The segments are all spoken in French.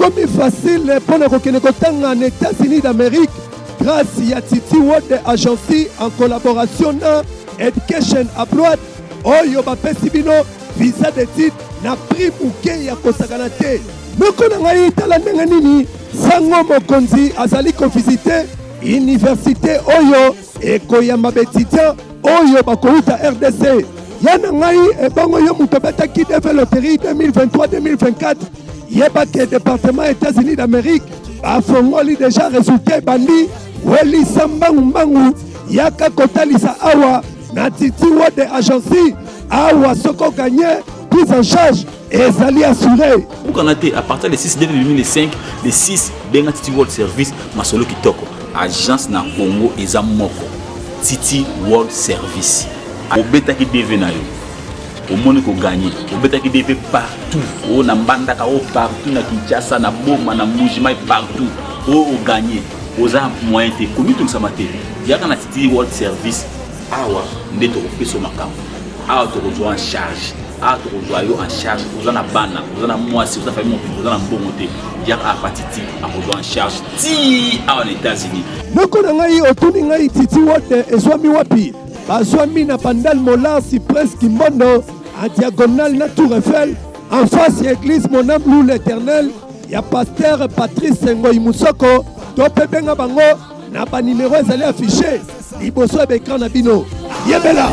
comme facile pour le reconnaître en États-Unis d'Amérique grâce à Titi World Agency en collaboration avec Education Abroad. Oyo bapesi bino visa d'études na prix bouquet ya kosakana te. Moko na ngai tala ndenge nini sango mokonzi azali ko visiter université oyo ekoyamba étudiant oyo bakouta RDC. Yana ngai ebongo yo muto betaki développerie 2023-2024 yeba ke département États-Unis d'Amérique afongoli déjà résultat bandi weli sambangu mbangu yaka kotalisa awa na Titi World Agency awa soko gagné prise en charge et zali assuré. Pour à partir des 6 2005, les 6 benga Titi World Service masolo kitoko agence na Congo eza moko Titi World Service. Obeta ki deve na yo. Au monde ko gagner. Obeta ki deve partout. O na mbandaka o partout na Kinshasa na Boma na Mujima partout. O gagner. Oza moyen te komi tout ça maté. Yaka na Titi World Service. Awa ndeto ko peso makam. Awa to ko en charge. Awa to ko yo en charge. Oza na bana, oza na mwasi, oza famille mon oza na mbongote. Yaka apatiti a ko en charge. Ti awa na États-Unis. Noko na ngai otuni ngai Titi World ezwami wapi? Bazwami na Pandal Mola Cyprès Kimbondo en diagonale na Tour Eiffel en face de l'église Mon âme loue l'Éternel. Il y a pasteur Patrice Ngoyi Musoko. Tope benga bango na ba numéro ezali affiché liboso ya écran na bino. Yebela.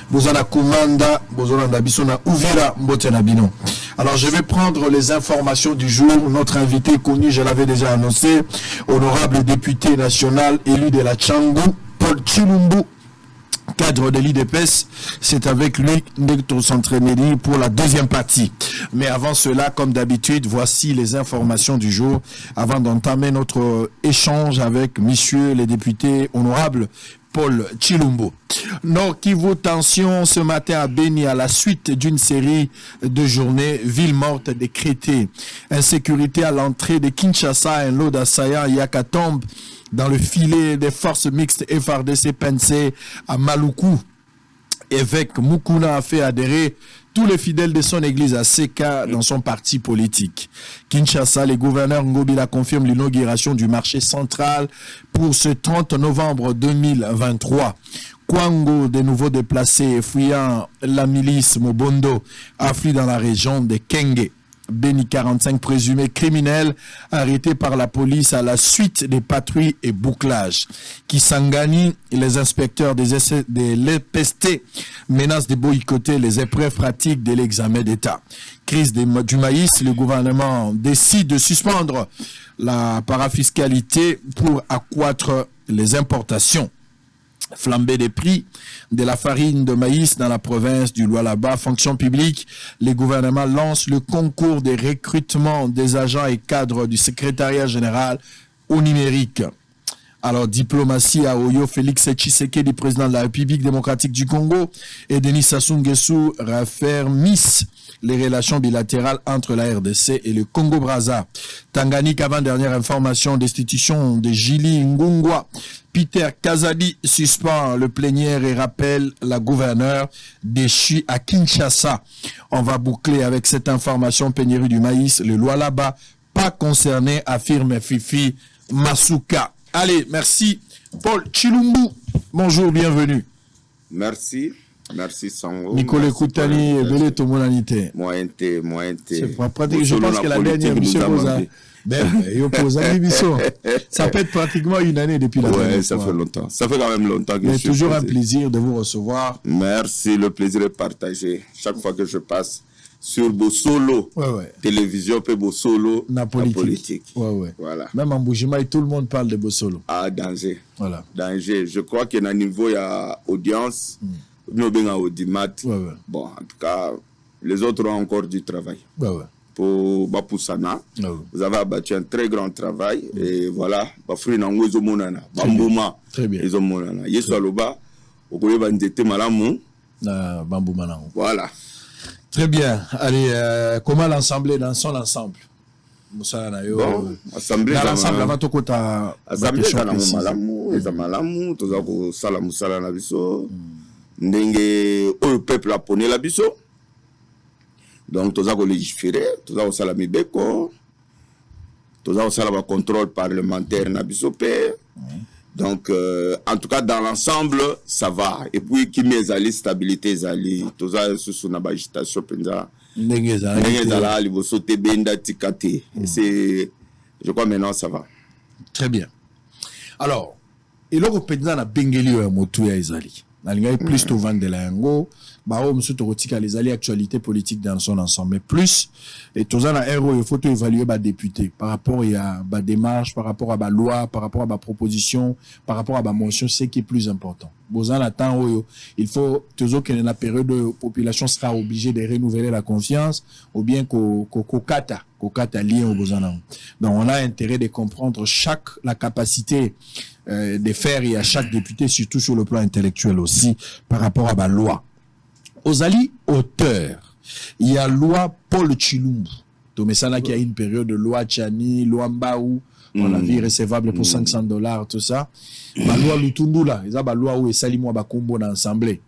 Bozana Kumanda, Bozana Bisona Ouvira Mbotenabino. Alors je vais prendre les informations du jour. Notre invité connu, je l'avais déjà annoncé, honorable député national élu de la Tchangou, Paul Chilumbu, cadre de l'IDPS. C'est avec lui que nous s'entraîner pour la deuxième partie. Mais avant cela, comme d'habitude, voici les informations du jour avant d'entamer notre échange avec messieurs les députés honorables Paul Chilumbu. Nord Kivu, tension ce matin à Beni à la suite d'une série de journées ville morte décrétée. Insécurité à l'entrée de Kinshasa, un lot d'assaillants Yakatombe dans le filet des forces mixtes FRDC Pensé à Maluku. Évêque Mukuna a fait adhérer tous les fidèles de son église à Seka dans son parti politique. Kinshasa, le gouverneur Ngobila confirme l'inauguration du marché central pour ce 30 novembre 2023. Kwango, de nouveaux déplacés fuyant la milice Mobondo, affluent dans la région de Kenge. Beni 45 présumés criminels arrêtés par la police à la suite des patrouilles et bouclages. Kisangani, les inspecteurs de l'EPST menacent de boycotter les épreuves pratiques de l'examen d'État. Crise du maïs, le gouvernement décide de suspendre la parafiscalité pour accroître les importations. Flambée des prix de la farine de maïs dans la province du Lualaba. Fonction publique, le gouvernement lance le concours de recrutement des agents et cadres du secrétariat général au numérique. Alors, diplomatie à Oyo, Félix Tshisekedi, président de la République démocratique du Congo, et Denis Sassou Nguesso raffermissent les relations bilatérales entre la RDC et le Congo-Brazza. Tanganyika, avant-dernière information, destitution de Jili Ngungwa. Peter Kazadi suspend le plénière et rappelle la gouverneure déchue à Kinshasa. On va boucler avec cette information, pénurie du maïs, le Lualaba, pas concerné, affirme Fifi Masuka. Allez, merci. Paul Chilumbu, bonjour, bienvenue. Merci. Merci Sango. Nicolas Koutani, Belé Tomonanité. Moyenté. C'est pratique. Je pense que la dernière, monsieur Rosa, Ça fait pratiquement une année depuis la dernière fois. Ça fait longtemps. Ça fait quand même longtemps que je suis toujours un plaisir de vous recevoir. Merci, le plaisir est partagé. Chaque fois que je passe sur Bossolo, télévision, puis Bossolo, la politique. Voilà. Même en Boujima, tout le monde parle de Bossolo. Ah, danger. Voilà. Danger. Je crois qu'il y a un niveau, il y a audience, nous bien audimat. Bon, en tout cas, les autres ont encore du travail. Pour Bapoussana, vous avez abattu un très grand travail. Et voilà, Bafri Nango, ils ont monana. Bambouma, ils ont monana. Yesu Aloba, au Koye Bandete Malamu. Bambouma. Voilà. Très bien. Allez, comment l'Assemblée dans son ensemble? Assemblée dans l'ensemble, avant tout kota. Assemblée dans Malamu, les Malamu, tous les Salam Sala Nabiso, Ndenge, le peuple a poney la biso. Donc, tous les légiférer, tous les salami beko, tous les salami contrôle parlementaire Nabiso P. Donc, en tout cas, dans l'ensemble, ça va. Et puis, qui met la stabilité, tout ça, c'est une agitation. Je crois maintenant, ça va. Très bien. Alors, il y a un Bengeli ou un Motuya Ezali. Il y a plus de vente de la Yango. Les alliés actualité politique dans son ensemble. Mais plus, et tout ça, il faut évaluer les députés par rapport à la démarche, par rapport à la loi, par rapport à la proposition, par rapport à la motion, c'est qui est plus important. Il faut toujours que la période de population sera obligée de renouveler la confiance ou bien qu'Okata lié au besoin. Donc, on a intérêt de comprendre la capacité de faire et à chaque député, surtout sur le plan intellectuel aussi, par rapport à la loi. Aux alliés auteurs, il y a loi Paul Chilumbu. Donc, ça là qui a une période de loi Tchani, loi Mbaou, on a vu recevable pour $500, tout ça. La loi Lutundula, il y a la loi où il s'allie moi bakumbo dans l'assemblée.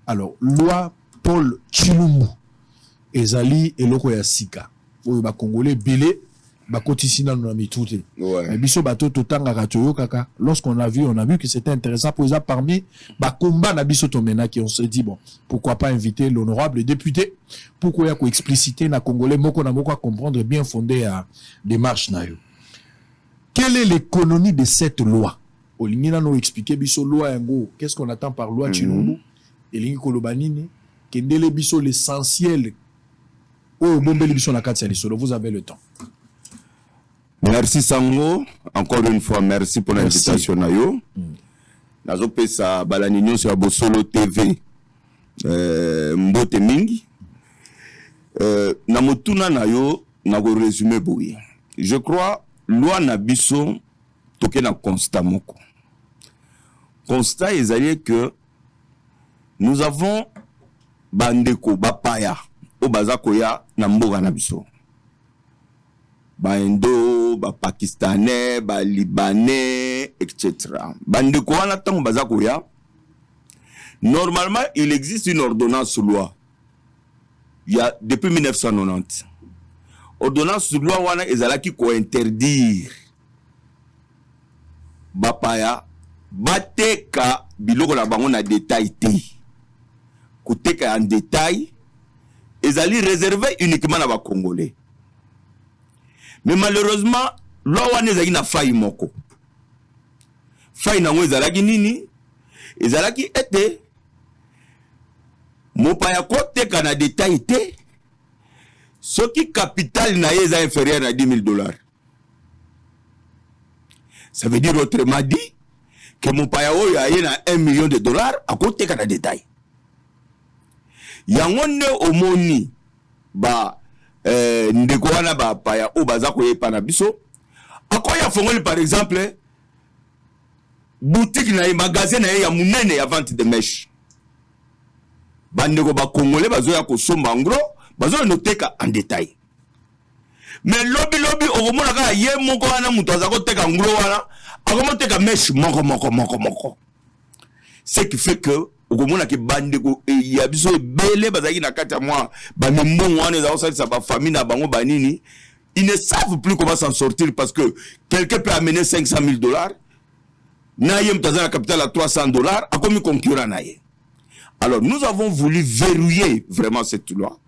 Alors, loi Paul Chilumbu, ezali eloko ya sika. Où ba congolais belé bakotisina na mitute. Mais biso bato totanga katoyo kaka. Lorsqu'on a vu que c'était intéressant pour ça parmi bakomba na biso tomena qui on se dit bon, pourquoi pas inviter l'honorable député pourquoi ya ko expliciter na congolais moko na moko à comprendre bien fondé à démarche na yo. Quelle est l'économie de cette loi? Olingina nous expliquer biso loi yango. Qu'est-ce qu'on attend par loi Chilumbu? Elingi kolobanini kendele biso l'essentiel. Oh, vous avez le temps. Merci Sango. Encore une fois, merci pour l'invitation. Nazo pesa balanino sur Bossolo TV. Mbote mingi. Namotuna nayo nago résumé boui. Je crois loi nabiso toke na constat moko. Constat est que nous avons bandeko bapaya. Baza koya na mboga na biso ba indo ba pakistanais ba libanais etc. Bandeko wana tango baza koya normalement il existe une ordonnance loi il y a depuis 1990 ordonnance loi wana ezalaki ko interdire bapaya bateka biloko na bango na détail te koteka en détail. Ils allaient réserver uniquement à les Congolais. Mais malheureusement, loi wana na faille moko. Faille na ngo ezalaki nini? Ezalaki ete mopaya kote kana détail te. Ce qui capital na eza inférieur à $10,000. Ça veut dire autrement dit que mopaya oyo aye na $1 million à kote kana détail. Yangonde omoni ba ndeko wana ba paya o baza koyepa na biso akoya fongoli par exemple boutique na magasin na ya munene ya vente de mèche bandeko ba congolais bazoya ko somba ngro bazoya noteka en détail mais lobi okomona ka ye moko wana muto aza ko teka ngro wana akomoteka mèche moko ce qui fait que okomona ke bandeko ya biso belé bazaki na kata moi ba mbongo wana za osalisa ba famille na bango banini ils ne savent plus comment s'en sortir parce que quelqu'un peut amener $500,000 na yem taza la capitale à $300 a comme concurrent na ye. Alors nous avons voulu verrouiller vraiment cette loi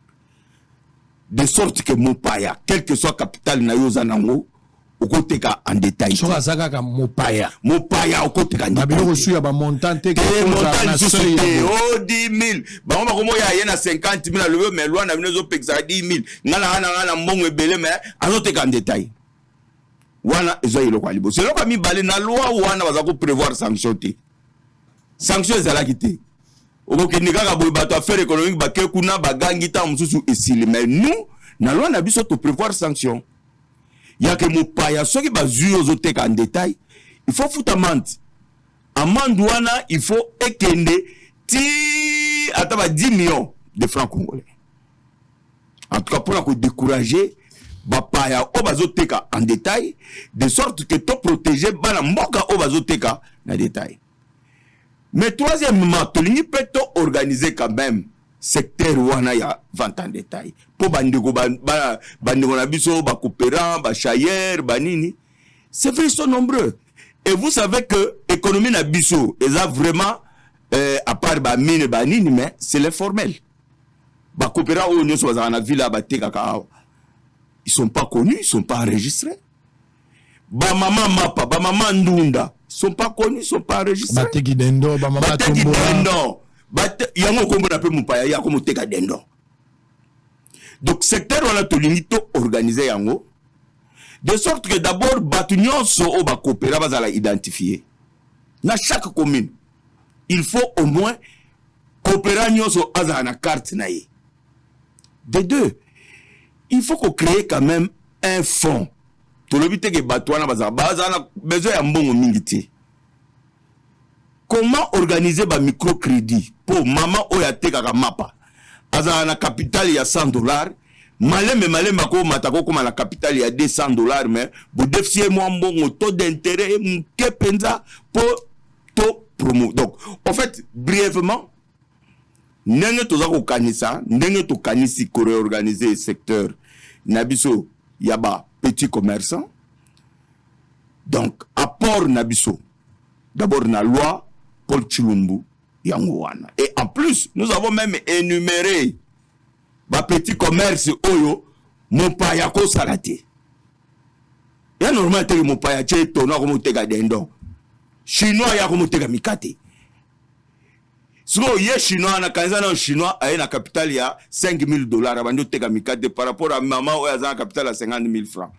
de sorte que Mopaya quel que soit capital na yo zanango okoteka en détail. Soka zaka mopaya. Mopaya okoteka en détail. détail. Babilo reçu ya ba montante que montant sous oh 10 000. Ba on komo ya yena 50 000 le mais loi na bino peksa 10 000. Ngala mbongo ebele mais azoteka en détail. Wana ezo yelo kwa libo. C'est là mi balé na loi wana bazako prévoir sanction te. Sanction ezala kité. Okokendi kaka boy bato affaire économique ba ke kuna bagangi ta mususu esili mais nous na loi na biso to prévoir sanction. Il y a que mon paya, ceux qui basent aux autres en détail, il faut foutre amende. Amende wana, il faut étendre 10 millions de francs congolais. En tout cas, pour décourager, bapaya au bazoteka en détail, de sorte que tu protéger bala mboka au bazoteka en détail. Mais troisièmement, tu peux organiser quand même secteur wana ya vente en détail pour bandeko bandeko na biso ba coopérant ba chayer ba nini, c'est vrai, ils sont nombreux et vous savez que économie na biso ils a vraiment à part ba mine ba nini, mais c'est l'informel ba coopérant au nyo so za na villa ba teka ka, ils sont pas connus, ils sont pas enregistrés. Ba maman mapa ba maman ndunda, ils sont pas connus, ils sont pas enregistrés. Ba teki dendo ba maman tombola yango kombo na pe mupaya ya ko moteka dendo. Donc secteur wala to limito organiser yango de sorte que d'abord batunyon so o ba coopérer bazala identifier na chaque commune il faut au moins coopérer nyonso azala na carte na ye. De deux, il faut qu'on crée quand même un fonds to lobite ke batwana bazala besoin ya mbongo mingi te. Comment organiser ba microcrédit pour maman oya teka mapa azala na capital ya $100 maleme ko matako comme la capital ya $200 mais vous défiez moi mbongo taux d'intérêt mke penza pour to promo. Donc en fait brièvement ndenge toza ko kanisa ndenge to kanisi ko réorganiser secteur nabiso ya ba petit commerçant. Donc apport nabiso d'abord na loi Paul Chilumbu Yangouana. Et en plus, nous avons même énuméré ma petit commerce oyo mon payako salate. Ya normal te mon payache tono ko moteka dendo. Chinois ya ko moteka mikate. So ye chinois na kanza na chinois a na capital ya $5,000 abando teka mikate par rapport à maman oya za capital à 50,000 francs.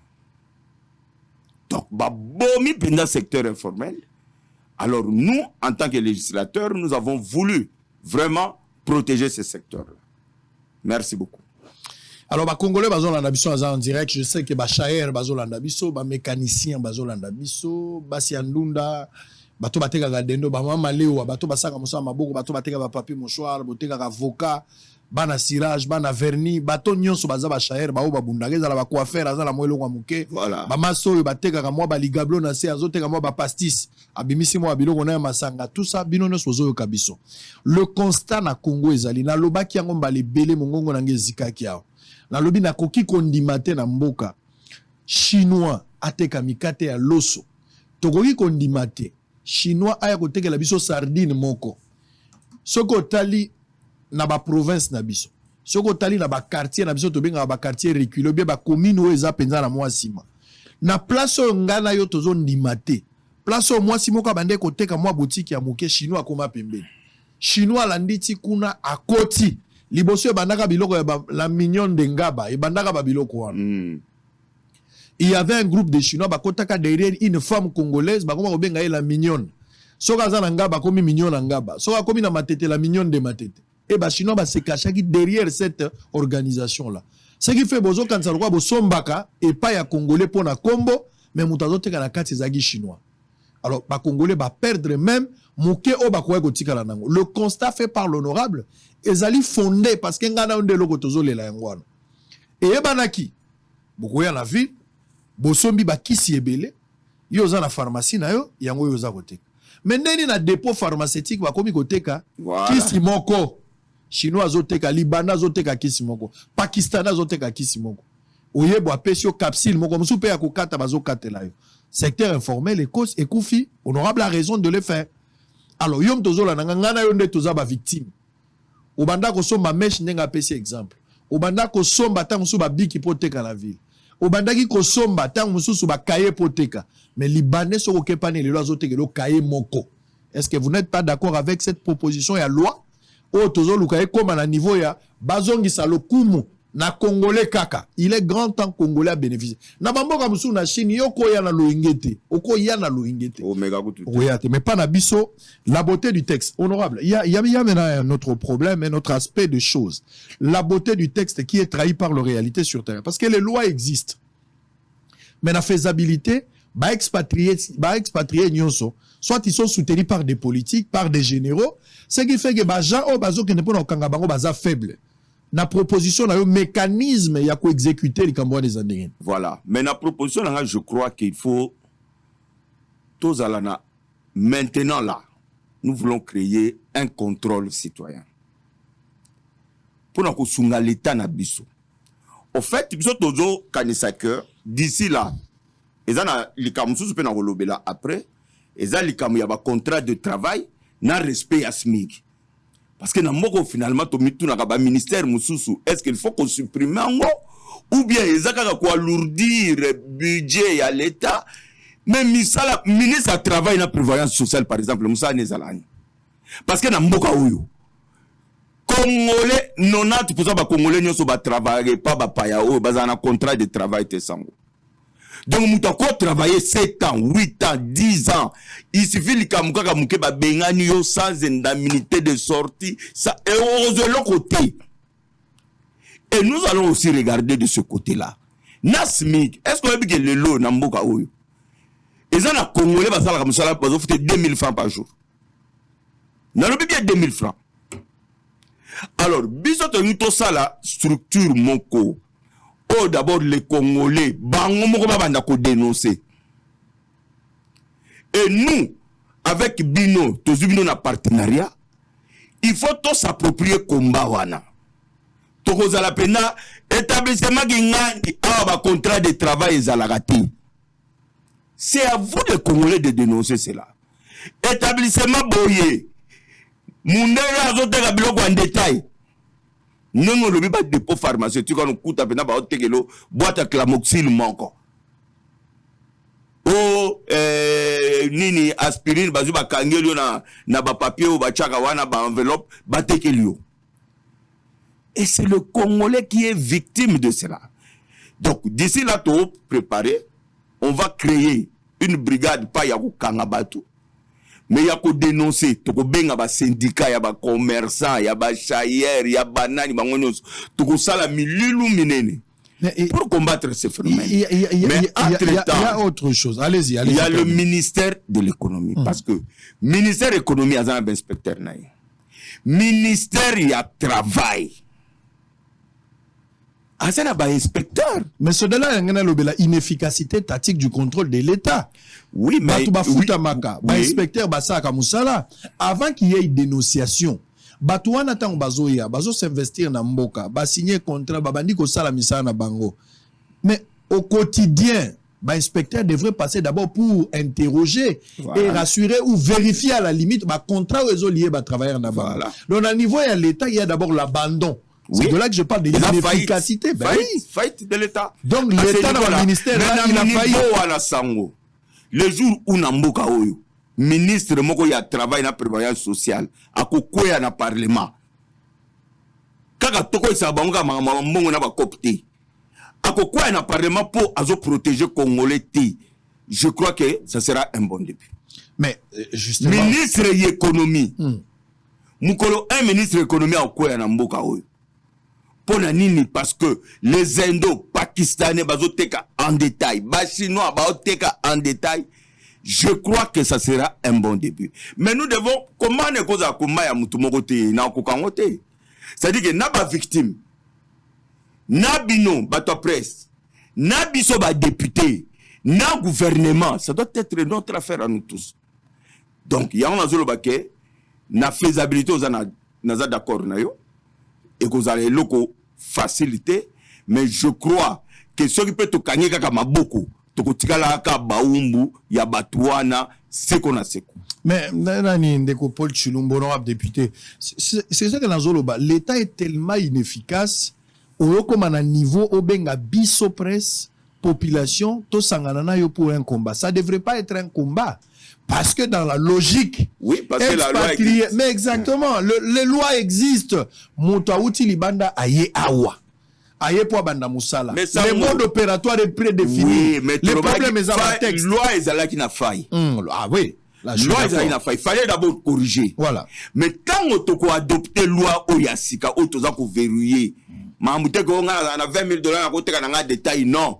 Donc ba bomi penda secteur informel. Alors nous, en tant que législateurs, nous avons voulu vraiment protéger ce secteur-là. Merci beaucoup. Alors, les Congolais, en direct, je sais que les chayer, les mécaniciens, les siandunda, bato bateka ga dendo ba mama leo bato basaka musa maboko bato bateka ba papier mouchoir boteka ga avocat bana cirage bana vernis bato nyonso baza ba chayer ba oba bundageza la ba coiffeur azala moelo kwa muke voilà. Ba maso bateka ga mwa ba ligablo na se azoteka mwa ba pastis abimisi mwa biloko na masanga tout ça binono sozo kabiso. Le constat na Congo ezali na lobaki yango mbale bele mongongo na ngezikaki yao na lobi na koki kondimate na mboka chinois ateka mikate ya loso tokoki kondimate chinois aya kotekela biso sardine moko soko tali na ba province na biso soko tali na ba quartier na biso to benga ba quartier reculé bien ba commune o eza penza na mwa sima na place o ngana yo tozo ndimate place o mwa sima ko bande koteka mwa boutique ya moke chinois akoma pembeni chinois landiti kuna akoti liboso bandaka biloko ya la mignonne de ngaba e bandaka ba biloko wana il y avait un groupe de chinois bakotaka derrière une femme congolaise bakoma ko benga la mignonne soka za na ngaba komi mignonne na ngaba soka komi na matete la mignonne de matete et ba chinois ba se cachaki derrière cette organisation là ce qui fait bozo quand ça roi bo sombaka et pas ya congolais pour na kombo mais mutazo teka na kati zagi chinois alors ba congolais ba perdre même moke o ba ko tika la nango. Le constat fait par l'honorable ezali fondé parce que ngana onde loko tozo lela yangwana et banaki bokoya na ville bosombi ba kisi ebele yo za na pharmacie na yo yango yo za koteka mais ndeni na dépôt pharmaceutique ba komi koteka voilà. Kisi moko chinois azoteka libana azoteka kisi moko pakistan azoteka kisi moko oyebo apesio capsule moko musu pe ya kokata bazokatela yo secteur informel et cause ekufi honorable a raison de le faire. Alors yom tozola na ngana yo nde toza ba victime obanda ko somba mesh ndenga pesi exemple obanda ko somba tango so ba biki poteka la ville Obandaki kosomba tant mususu ba kaye poteka. Mais Libanais soko kepane le loazo teke lo kaye moko. Est-ce que vous n'êtes pas d'accord avec cette proposition ya loi? O tozo lukaye comme à niveau ya bazongi salokumu na Congolais kaka. Il est grand temps Congolais à bénéficier. Na bamboka musu na Chine yoko ya na loingete. Oko ya na loingete. Omega kutu. Mais pas na biso. La beauté du texte. Honorable. Il y a maintenant un autre problème, un autre aspect de choses. La beauté du texte qui est trahi par la réalité sur terre. Parce que les lois existent. Mais la faisabilité, expatrier nyonso. Soit ils sont soutenus par des politiques, par des généraux. Ce qui fait que les gens qui ne peuvent pas faible. Na proposition, na mécanisme, il y a quoi exécuter les Cambodgiens des Andes. Voilà. Mais la proposition, je crois qu'il faut tous alana. Maintenant là, nous voulons créer un contrôle citoyen. Pour nous sunga l'État na biso. Au fait, biso tozo kanisaka d'ici là, ils ont les kamusu pe na rolobela après, ils ont les kamu ya ba contrat de travail na respect à SMIC. Parce que dans finalement, le ministère Moussousou, est-ce qu'il faut qu'on supprime ou bien ils ont quoi alourdir le budget à l'État? Mais le ministre a travaillé dans la prévoyance sociale, par exemple, Moussa Nezalani. Parce que dans Mboka Ouyo, Congolais, 90% des Congolais ne sont pas travaillés, pas payao, ils ont un contrat de travail. Donc, nous avons travaillé 7 ans, 8 ans, 10 ans. Il suffit que sans indemnité de sortie, ça est de l'autre côté. Et nous allons aussi regarder de ce côté-là. Nasmik, est-ce qu'on a vu que le lot n'a pas eu? Et ça, les Congolais, ils ont fait 2000 francs par jour. Nous avons bien 2000 francs. Alors, bisous, nous ça la structure moko. Oh, d'abord, les Congolais, bango moko babanda ko dénoncer. Et nous, avec Bino, tous Bino na partenariat, il faut tous s'approprier combat wana. Tokoza la pena, établissement qui a contrat de travail et zalagati. C'est à vous les Congolais de dénoncer cela. Établissement boye, mundera azote biloko en détail. Non, on ne peut pas de dépôt pharmaceutique, on coûte à peine pas au boîte à clamoxyl manquant. Oh, nini aspirine, bazu ba kangelio na ba papier ou ba chaka wana ba enveloppe, ba tekelio. Et c'est le Congolais qui est victime de cela. Donc, d'ici là, tout préparé, on va créer une brigade, pas yaku kangabatu. Mais il y a qu'à dénoncer, il y a des syndicats, il y a des commerçants, il y a des chailleurs, il y a des bananes, pour combattre ces phénomènes. Mais entre-temps, il y a autre chose. Allez-y. Il y a le ministère de l'économie. Parce que le ministère de l'économie, il y a un inspecteur. Ministère, il y a travail. Ah, c'est un inspecteur. Mais ce là, il y a l'inefficacité tactique du contrôle de l'État. Oui, mais. Inspecteur Basaka Moussala, avant qu'il y ait une dénonciation, Batouana Tang Bazoya, Bazo s'investir dans Mboka, signer contrat, Babandi Kosala Misana Bango. Mais au quotidien, l'inspecteur devrait passer d'abord pour interroger et rassurer ou vérifier à la limite, contrat où ils ont lié travailler dans Bango. Donc, à niveau de l'État, il y a d'abord l'abandon. C'est de là que je parle de l'inefficacité. Faillite de l'État. Donc l'État dans le ministère, il a failli. Le jour où Namboka Oyo, ministre Moko ya travail na prévoyance sociale, ako kwea na parlement. Kaka toko isa bango mbongo na ba copte. Ako kwea na parlement pour azo protéger Congolais ti. Je crois que ça sera un bon début. Mais justement, ministre de l'économie. Mukolo un ministre de l'économie a kwea na Mboka Oyo. Pour la nini parce que les Indo-Pakistanais bazoteka en détail, les Chinois bazoteka en détail, je crois que ça sera un bon début. Mais nous devons, comment ne koza kuma ya mutu mokote na kokangote? C'est-à-dire que n'a pas victime, n'a bino bato presse, n'a biso ba député, n'a gouvernement, ça doit être notre affaire à nous tous. Donc il y a un azolo baké, na faisabilité aux naza d'accord na yo. Et que vous allez locaux faciliter, mais je crois que ce qui peut te gagner comme beaucoup, te kotikala ka baumbu ya batouana, c'est qu'on a ce coup. Mais nani ndeko Paul Chilumbo honorable député, c'est ça que dans l'État est tellement inefficace, au comme à un niveau au benga biso presse, population, tout sangana yo pour un combat. Ça devrait pas être un combat. Parce que dans la logique, oui, parce que la loi existe. Mais exactement, les lois existent. Moutouaouti libanda aye awa. Aye po banda musala. Le mode opératoire est prédéfini. Oui, mais les problèmes sont dans le texte. La loi est là qui n'a failli. Ah oui. La loi est là qui n'a failli. Il fallait d'abord corriger. Voilà. Mais quand on a adopté la loi Oyasika, on a verrouillé. Mais on a 20 000 $, on a détail. Non.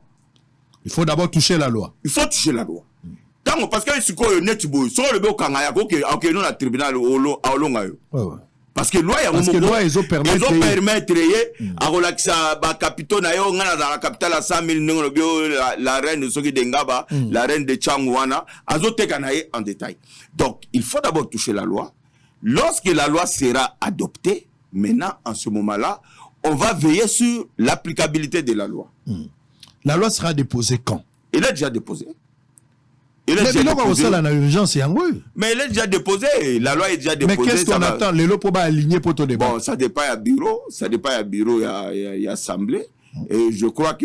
Il faut d'abord toucher la loi. Il faut toucher la loi. Parce que si on est netbo, si on le veut au Kangaya, on est dans le tribunal à Olongayo. Parce que loi, ils ont permis à relaxer la capitale, la capitale à 100 000, la reine de Soki Dengaba, la reine de Changwana, en détail. Donc, il faut d'abord toucher la loi. Lorsque la loi sera adoptée, maintenant, en ce moment-là, on va veiller sur l'applicabilité de la loi. La loi sera déposée quand? Elle est déjà déposée. Mais elle est déjà déposée. La loi est déjà déposée. Mais qu'est-ce qu'on attend? Les lois pour aligner pour ton débat. Bon, ça dépend à bureau. Ça dépend à bureau et à assemblée. Et je crois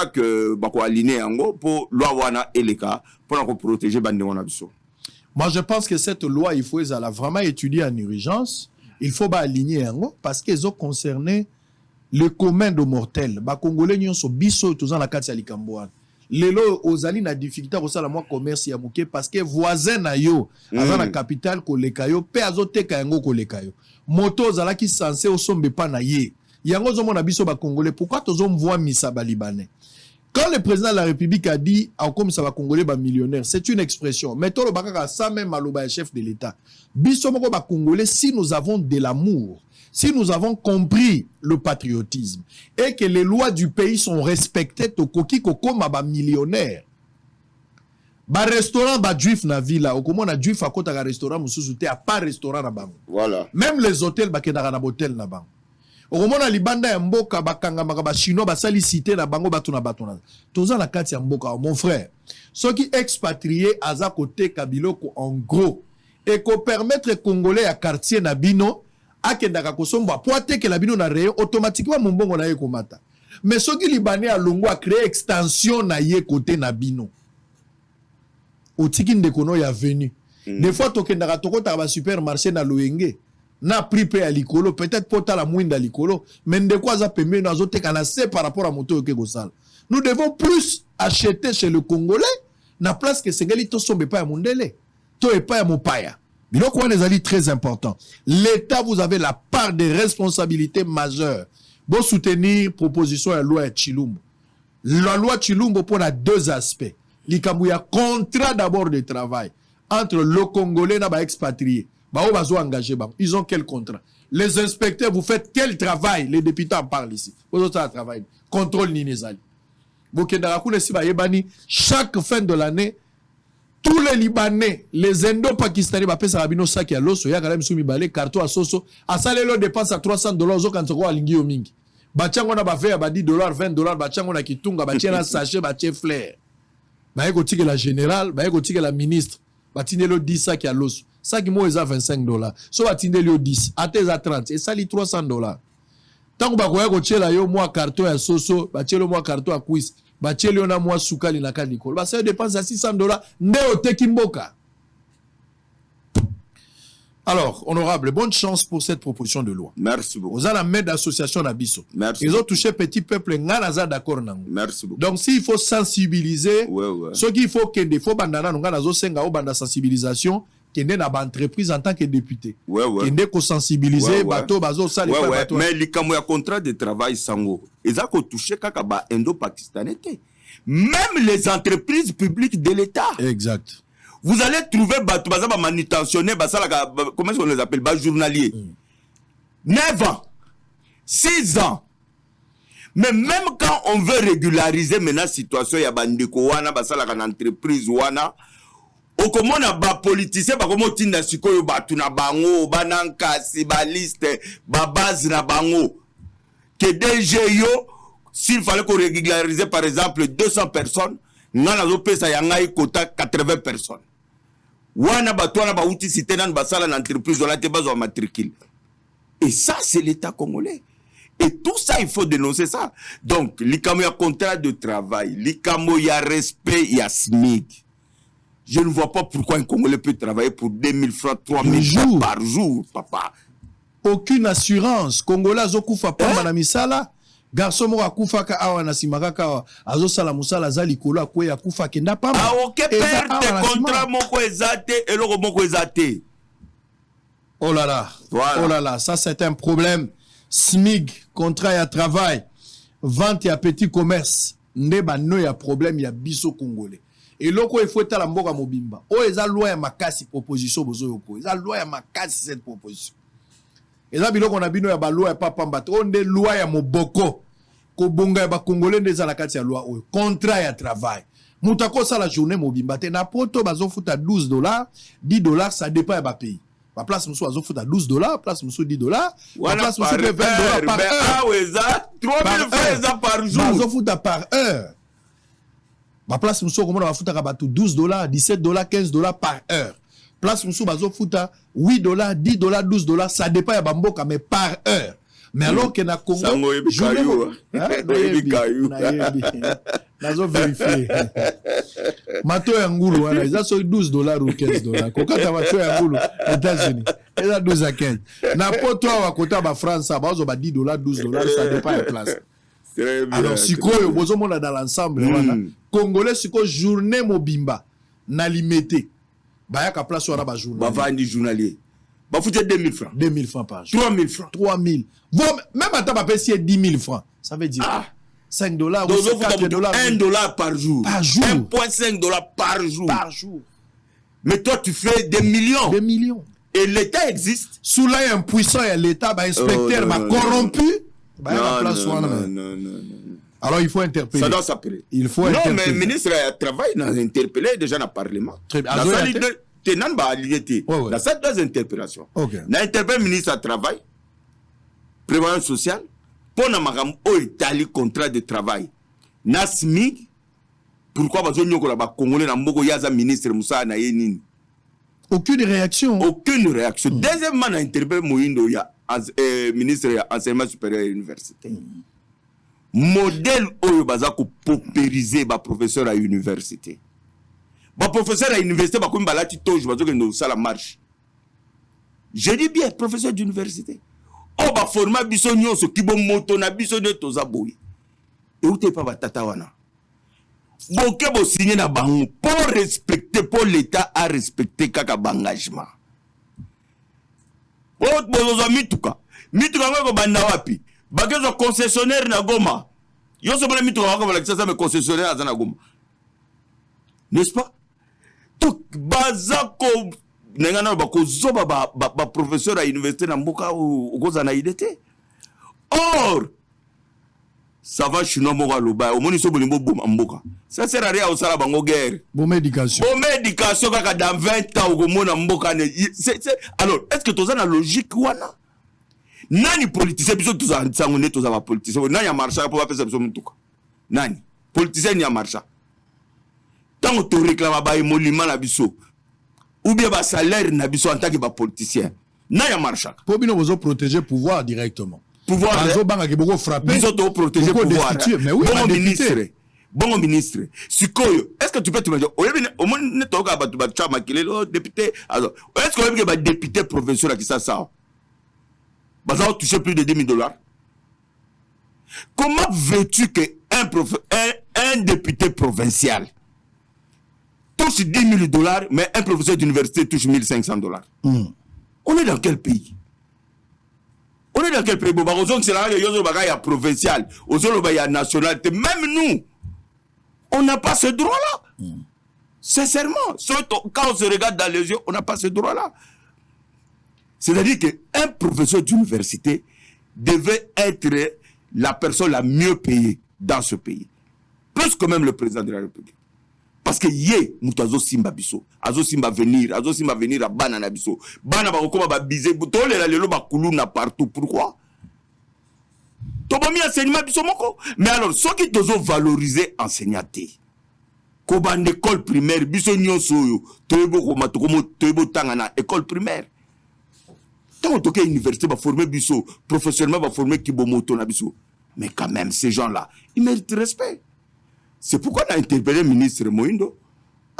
que bako aligner en gros pour loi wana et les cas pour protéger bande wana biso. Moi, je pense que cette loi, il faut vraiment étudier en urgence. Il faut aligner en gros parce qu'ils ont concerné le commun de mortels. Ba Congolais n'y sont biso tous dans la carte Likamboa. Lelo ozali na difficulté ko sala moi commerce ya muke parce que voisin na yo dans la capitale ko lekayo pe azoteka yango ko lekayo moto ozala ki censé osombe pa na ye yango zo mona biso ba Congolais pourquoi tozo mvoa misa ba libanais quand le président de la République a dit comme ça va Congolais ba millionnaire c'est une expression mais to lo bakaka ça même maloba chef de l'État biso moko ba Congolais si nous avons de l'amour. Si nous avons compris le patriotisme et que les lois du pays sont respectées, tokoki koko maba millionnaire. Ba restaurant ba juif na villa, okomo na juif akota ka restaurant mususu te a pas restaurant na bango. Voilà. Même les hôtels ba kendaka na hotel na bango. Okomo na libanda ya mboka bakanga maka ba chinois ba sali cité na bango batuna batuna. Toza na kati ya mboka mon frère. Ceux qui expatriés aza kote kabiloko en gros et ko permettre congolais à quartier na bino akendaka kosomba poate que la bino na rayon automatiquement mon bongo na ye komata mais soki libanais a longo a créé extension na ye côté na bino otiki ndekono ya venu des fois tokendaka tokota ba supermarché na loyenge na prix pe ya likolo peut-être pota la mwinda likolo mais ndeko aza pembe na azoteka na se par rapport à moto yoke kosala nous devons plus acheter chez le Congolais na place que sengeli to sombe pa ya mondele to e pa ya mopaya. Donc, c'est très important. L'État, vous avez la part des responsabilités majeures. Pour soutenir proposition de la loi Chilumbo. La loi Chilumbo pour deux aspects. Il y a contrat d'abord de travail entre le Congolais et l'expatrié. Ils ont quel contrat? Les inspecteurs, vous faites quel travail? Les députés en parlent ici. Vous avez un travail. Contrôle Ninezali. Chaque fin de l'année, tous les Libanais, les Indo-Pakistanais, bah pesa rabino sac ya loso ya kala misumi balé carton à soso, à ça les dépense à $300 zo quand on alingi yo mingi. Ba chango na ba faire ba $10, $20, ba chango na kitunga ba tiena sachet ba tie flair. Ba yeko tike la générale, ba yeko tike la ministre, ba tine lo 10 sac ya loso. Sac mo eza $25. So ba tine lo 10, ateza 30 et ça li $300. Tant ba ko yeko tiela yo moi carton ya soso, ba tielo moi carton à quiz. Bacheli ona mwa sukali na kadi kolo. Ba ça dépense à $600 ndeo tekimboka. Alors, honorable, bonne chance pour cette proposition de loi. Merci beaucoup. Vous allez mettre d'association à Bisso. Merci. Ils ont touché petit peuple nganaza d'accord nango. Merci beaucoup. Donc s'il faut sensibiliser, ouais. Ce qu'il faut que des fois bandana nganazo senga o banda sensibilisation kende na ba entreprise en tant que député. Ouais. Kende ko sensibiliser bato bazo sali ouais. bato. Mais likamo ya contrat de travail sango. Ils ont touché kaka ba indo-pakistanais. Même les entreprises publiques de l'État. Exact. Vous allez trouver bazaba manutentionnaire, comment est-ce qu'on les appelle, journaliers. 9 ans, 6 ans. Mais même quand on veut régulariser maintenant la situation, il y a bandeko wana, basala kan entreprise wana, okomo na ba politicien ba komo tinda sikoyo batu na bango, bananka si ba liste, ba base na bango. Que DG yo, s'il fallait qu'on régularise par exemple 200 personnes, ngana zo pesa yangai kota 80 personnes. Wana batwana ba uti cité nan basala na entreprise on a te bazo matricule. Et ça c'est l'État congolais. Et tout ça, il faut dénoncer ça. Donc, l'ICAMO, il y a contrat de travail. L'ICAMO, il y a respect, il y a SMIC. Je ne vois pas pourquoi un Congolais peut travailler pour 2000 francs, 3000 francs par jour, papa. Aucune assurance. Congolais, Zokoufa, Pamba, Namisala. Garçon mo akufa ka awa na simaka ka azo sala musala za likolo akwe akufa kenda pamba. Ah OK, perte contrat moko ezate eloko moko ezate. Oh là là. Voilà. Oh là là, ça c'est un problème. SMIG, contrat à travail, vente à petit commerce, ndeba no ya problème ya biso congolais. Et loko il faut ta la mboka mobimba. O eza loi ya makasi proposition bozo yoko. Eza loi ya makasi cette proposition. Eza biloko na bino ya ba loi ya papa mbato. On de loi ya moboko. Ko bonga ya ba congolais ndeza la kati ya loi o. Contrat ya travail. Mutako sa la journée mobimba te na poto bazo futa $12, $10 ça dépend ya ba pays. La place monsieur azo futa $12, place monsieur $10, la place monsieur $20 par heure. Ah ouais ça 3000 francs par jour. Azo futa par heure. La place monsieur comment on va futa ka batu $12, $17, $15 par heure. Place monsieur bazo futa $8, $10, $12, ça dépend ya bamboka mais par heure. Mais alors que na Congo nazo vérifier mato ya ngulu wana ils ont $12 ou $15 kokata mato ya ngulu États-Unis ils ont 12 à 15 na poto wa kota ba France ba zo ba $10 $12 ça dépend de place. Alors sikoyo bozo mona dans l'ensemble wana congolais siko journée mobimba na limité ba ya ka place wana ba journée ba vandi journalier ba fouté 2000 francs 2000 francs par jour 3000 francs 3000 même à ba pesi 10 000 francs ça veut dire $5 ou $4 $1 par jour. Par jour. $1.5 par jour. Par jour. Mais toi, tu fais des millions. Des millions. Et l'État existe. Sous l'œil impuissant, l'État va inspecteur, va corrompu. Non. Alors il faut interpeller. Ça doit s'appeler. Il faut interpeller. Non, mais le ministre a travaillé, il a interpellé déjà dans le Parlement. Très bien. La salle des interpellations. Il a interpellé le ministre du Travail, prévoyance sociale, pour na Italie contrat de travail. Nasmig, pourquoi vous avez Congolais na mboko yaza ministre Moussa na yenini? Aucune réaction. Aucune réaction. Deuxièmement, on a interpellé Moïndo, il y a ministre de l'enseignement supérieur et l'université. Modèle où il ko paupériser ba professeur à l'université. Ba professeur à l'université ba comme balati toje ba zo que ça la marche. Je dis bien professeur d'université. Oh ba forma biso nyonso kibo moto na biso de toza boy. Et où t'es pas ba tata wana. Boke bo signer na bango pour respecter pour l'état à respecter kaka engagement. Oh bozo mituka ngoko banda wapi? Bagezo concessionnaire na Goma. Yo so bana mituka ngoko bala kisa me concessionnaire azana Goma. N'est-ce pas? Donc bazako nengana ba ko zoba ba professeur à l'université na mboka ou goza na idete. Or ça va chinois mo loba o moni so bolimbo mboka. Ça sert à rien au sala bango guerre. Bon éducation kaka dans 20 ans au mona mboka ne. Alors est-ce que toza na logique wana? Nani politicien biso toza nsangone toza ba politicien nani ya marcha pour faire ça biso mutuka. Nani? Politicien ni ya marcha. Tant to réclame ba emoliment na biso. Ou bien ba salaire na biso en tant que ba politicien. Na ya marcha. Pour bien nous protéger pouvoir directement. Pouvoir azo banga ke boko frapper. Biso to protéger pouvoir. Mais oui, bon ministre. Sikoyo, est-ce que tu peux te dire au moins ne toka ba chama kilelo député. Alors, est-ce que ba député provincial qui ça bah ça va toucher plus de $10,000. Comment veux-tu que un député provincial touche $10,000, mais un professeur d'université touche $1,500? On est dans quel pays? On est dans quel pays? Bon, c'est là que y a provincial, il y a nationalité. Même nous, on n'a pas ce droit-là. Sincèrement, quand on se regarde dans les yeux, on n'a pas ce droit-là. C'est-à-dire qu'un professeur d'université devait être la personne la mieux payée dans ce pays. Plus que même le président de la République. Parce que nous simba biso, azo simba venir à banana biso. Bana ba kokoma ba bize, tole la lelo ba kuluna partout. Pourquoi? Toba mi enseignement biso moko. Mais alors, ceux qui doivent valoriser enseignaté. Koba école primaire, biso nyonso yo, toyebo ko matokomo toyebo tanga na école primaire. Tant que l'université va former biso, professionnellement va former Kibomoto na biso. Mais quand même, ces gens-là, ils méritent respect. C'est pourquoi on a interpellé le ministre Moindo.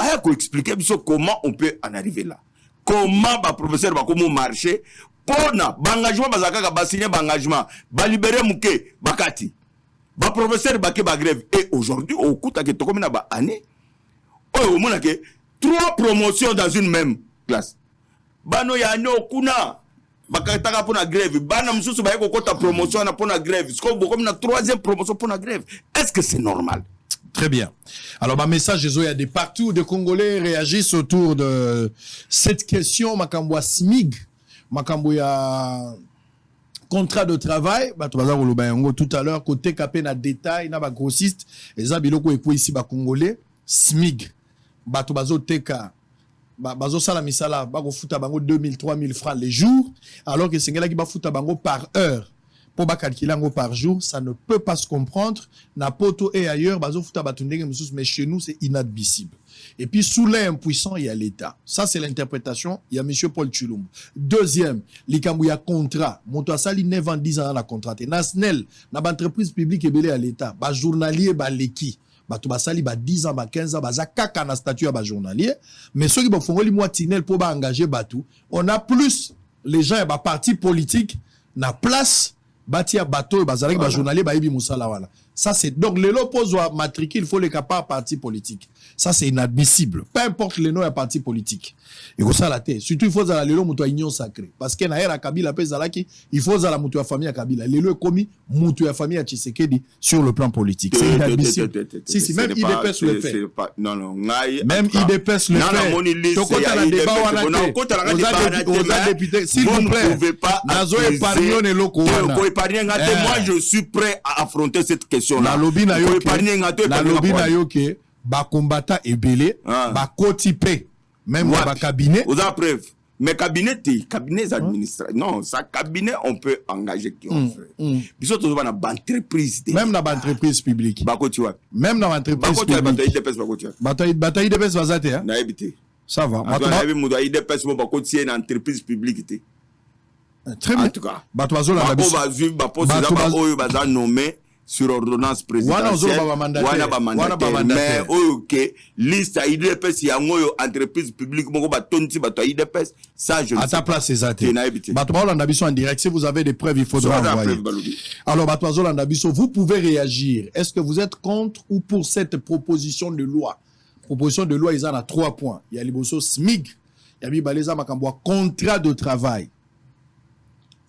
Il a expliqué comment on peut en arriver là. Comment le professeur va marcher pour l'engagement, va signer l'engagement, va libérer Mouké, Bakati. Le professeur va grève. Et aujourd'hui, au coup de la année, on a 3 promotions dans une même classe. Bano ya no kuna bakataka pour la grève. Bana msusu ba yeko ta promotion pour la grève. Est-ce qu'on comme na 3e promotion pour la grève? Est-ce que c'est normal? Très bien. Alors, ma message, il y a des partout, des Congolais réagissent autour de cette question. Makambo SMIG, Makambo ya contrat de travail. Tout à l'heure, côté capé na détail, na ba grossiste, et ça biloko eko ici ba Congolais SMIG. Bato bazo teka bazo sala misala ba go futa bango 2000 3000 francs les jours, alors que sengela ki ba futa bango par heure. Pour ba calculer par jour, ça ne peut pas se comprendre. Napoto et ailleurs, mais chez nous, c'est inadmissible. Et puis, sous l'impuissant, il y a l'État. Ça, c'est l'interprétation. Il y a M. Paul Tshilombo. Deuxième, il y a contrat. Monto asali 9 ans, 10 ans, la contraté. Nasnel, na entreprise publique et à l'État. Ba journalier, ba leki. Ba to basali ba 10 ans, ba 15 ans, ba za kaka na statut ba journalier. Mais ceux qui ba fongoli moi tinel pour ba engager batou, on a plus les gens ba parti politique na place Batia bateau, bazalek ba journalier ba ibi musala wala. Ça c'est donc les l'oppose à matricule, il faut les capables parti politique. Ça c'est inadmissible. Peu importe les noms à parti politique. Et ça la tête. Surtout il faut à l'élo mutu union sacrée. Parce que na era Kabila pe zalaki, il faut à la mutu famille à Kabila. L'élo commis mutu famille à Tshisekedi sur le plan politique. C'est inadmissible. Si même IDPS le fait. Non non, même IDPS le fait. Donc quand on a débat on a député, s'il vous plaît. Nazo épargnon et loko. Moi je suis prêt à affronter cette question-là. La lobby na yoke, ba combattant et belé, ba kotipé, même ba cabinet. Vous avez preuve. Mais cabinet administratifs. Non, ça cabinet, on peut engager qui on fait. Bisous, tu vas dans l'entreprise. Même dans l'entreprise publique. Même dans l'entreprise publique. Bataille de pèse vazate, hein? Ça va. Entreprise publique. Très bien. En tout cas. Sur ordonnance présidentielle, mais ok, liste à IDPS, il y a une entreprise publique, ça je ne sais pas. À ta place, c'est ça. En direct, si vous avez des preuves, il faudra envoyer. Alors, vous pouvez réagir. Est-ce que vous êtes contre ou pour cette proposition de loi? Proposition de loi, ils en ont 3 points. Il y a les SMIG, il y a les contrat de travail.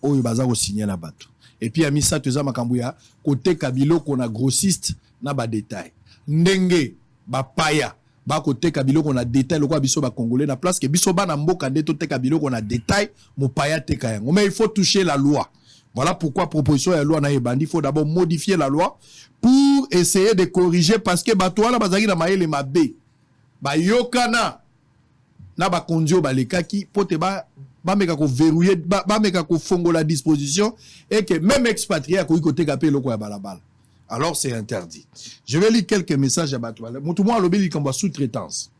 Oh, il y a signé la bateau. Et puis, il y a mis ça, Makambouya, côté Kabilo, qu'on a grossiste, na ba détail. Ndenge, ba paya, ba côté Kabilo, qu'on a détail, le quoi biso ba congolais, na place que biso ba na mboka nde to te Kabilo, qu'on a détail, mo paya te kayango. Mais il faut toucher la loi. Voilà pourquoi proposition de la loi na ebandi, il faut d'abord modifier la loi pour essayer de corriger, parce que ba toala bazaki na maele mabe. Ba yokana, na ba kondio ba lekaki, pote ba meka ko verrouiller, ba meka ko fongo la disposition, et que même expatrié à côté capé loko ya balabala. Alors c'est interdit. Je vais lire quelques messages à Batouala. Moutouma lobby comme sous-traitance.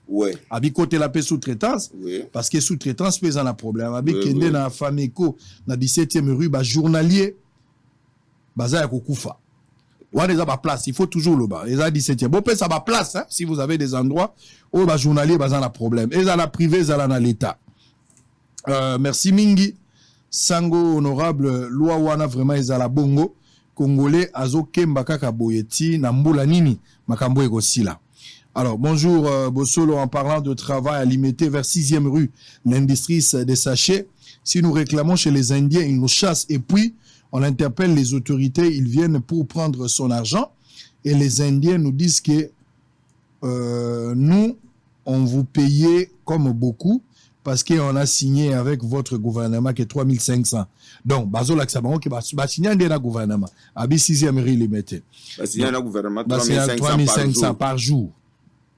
Ouais. Abi côté la paix sous-traitance, oui. Parce que sous-traitance pèse un problème. Abi kende na Fameko na 17e rue ba journalier baza ya kokufa. Ou des ba place, il faut toujours le bas. Les a 17e. Bon peut ça ba place hein, si vous avez des endroits où ba journalier baza na problème. Et za la privé za la na l'état. Merci Mingi. Sango honorable loi wana vraiment ezala bongo congolais azo kemba kaka boyeti na mbula nini makambo ekosila. Alors bonjour Bossolo, en parlant de travail à limiter vers 6e rue l'industrie des sachets, si nous réclamons chez les Indiens, ils nous chassent et puis on interpelle les autorités, ils viennent pour prendre son argent et les Indiens nous disent que nous on vous payait comme beaucoup parce qu'on a signé avec votre gouvernement qui est 3500. Donc, bazo l'accent qui va signer un gouvernement. Abi 6e rue limité. Bah signer un gouvernement 3500 par jour.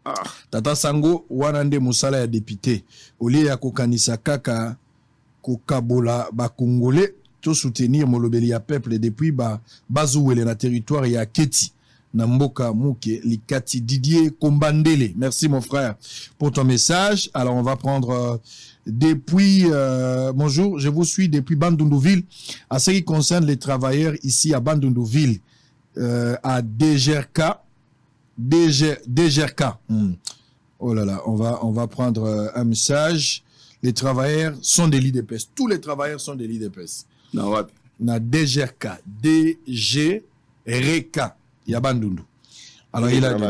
Ah. Tata Sango wanande musala ya député. Olie ya kokanisa kaka kokabola ba congolais to soutenir molobeli ya peuple depuis bazouele na territoire ya Keti. Namboka Mouke Likati Didier Kombandele. Merci mon frère pour ton message. Alors on va prendre depuis, bonjour, je vous suis depuis Bandundouville. À ce qui concerne les travailleurs ici à Bandundouville, à DGRK, DGRK. Oh là là, on va prendre un message. Les travailleurs sont des l'IDPS. Tous les travailleurs sont des l'IDPS. Non, ouais. Na DGRK, DGRK, Yabandundu. Alors il a dit.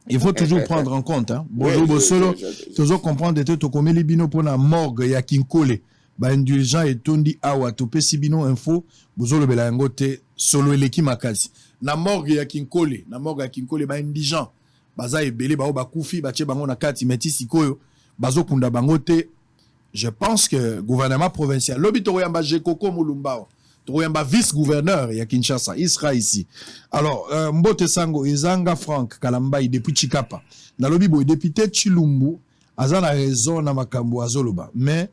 Il faut toujours prendre en compte. Hein. Bonjour, oui, Bossolo. Toujours comprendre que tu as libino pour la morgue ya kinkole. Ba indulgent et tondi awa to pesibino info. Bozolo bela ngote solo eleki makasi. Na morgue ya kinkole, ba indigent. Baza ebele ba kufi ba che bango na kati meti sikoyo. Bazo kunda bangote. Je pense que gouvernement provincial, lobi Toroyamba Jekoko Mulumbao, Toroyamba vice-gouverneur ya Kinshasa, il sera ici. Alors, Mbote Sango, Ezanga Frank Kalambai depuis Chikapa. Na lobi boy député Chilumbu, azana raison na makambo azoloba. Mais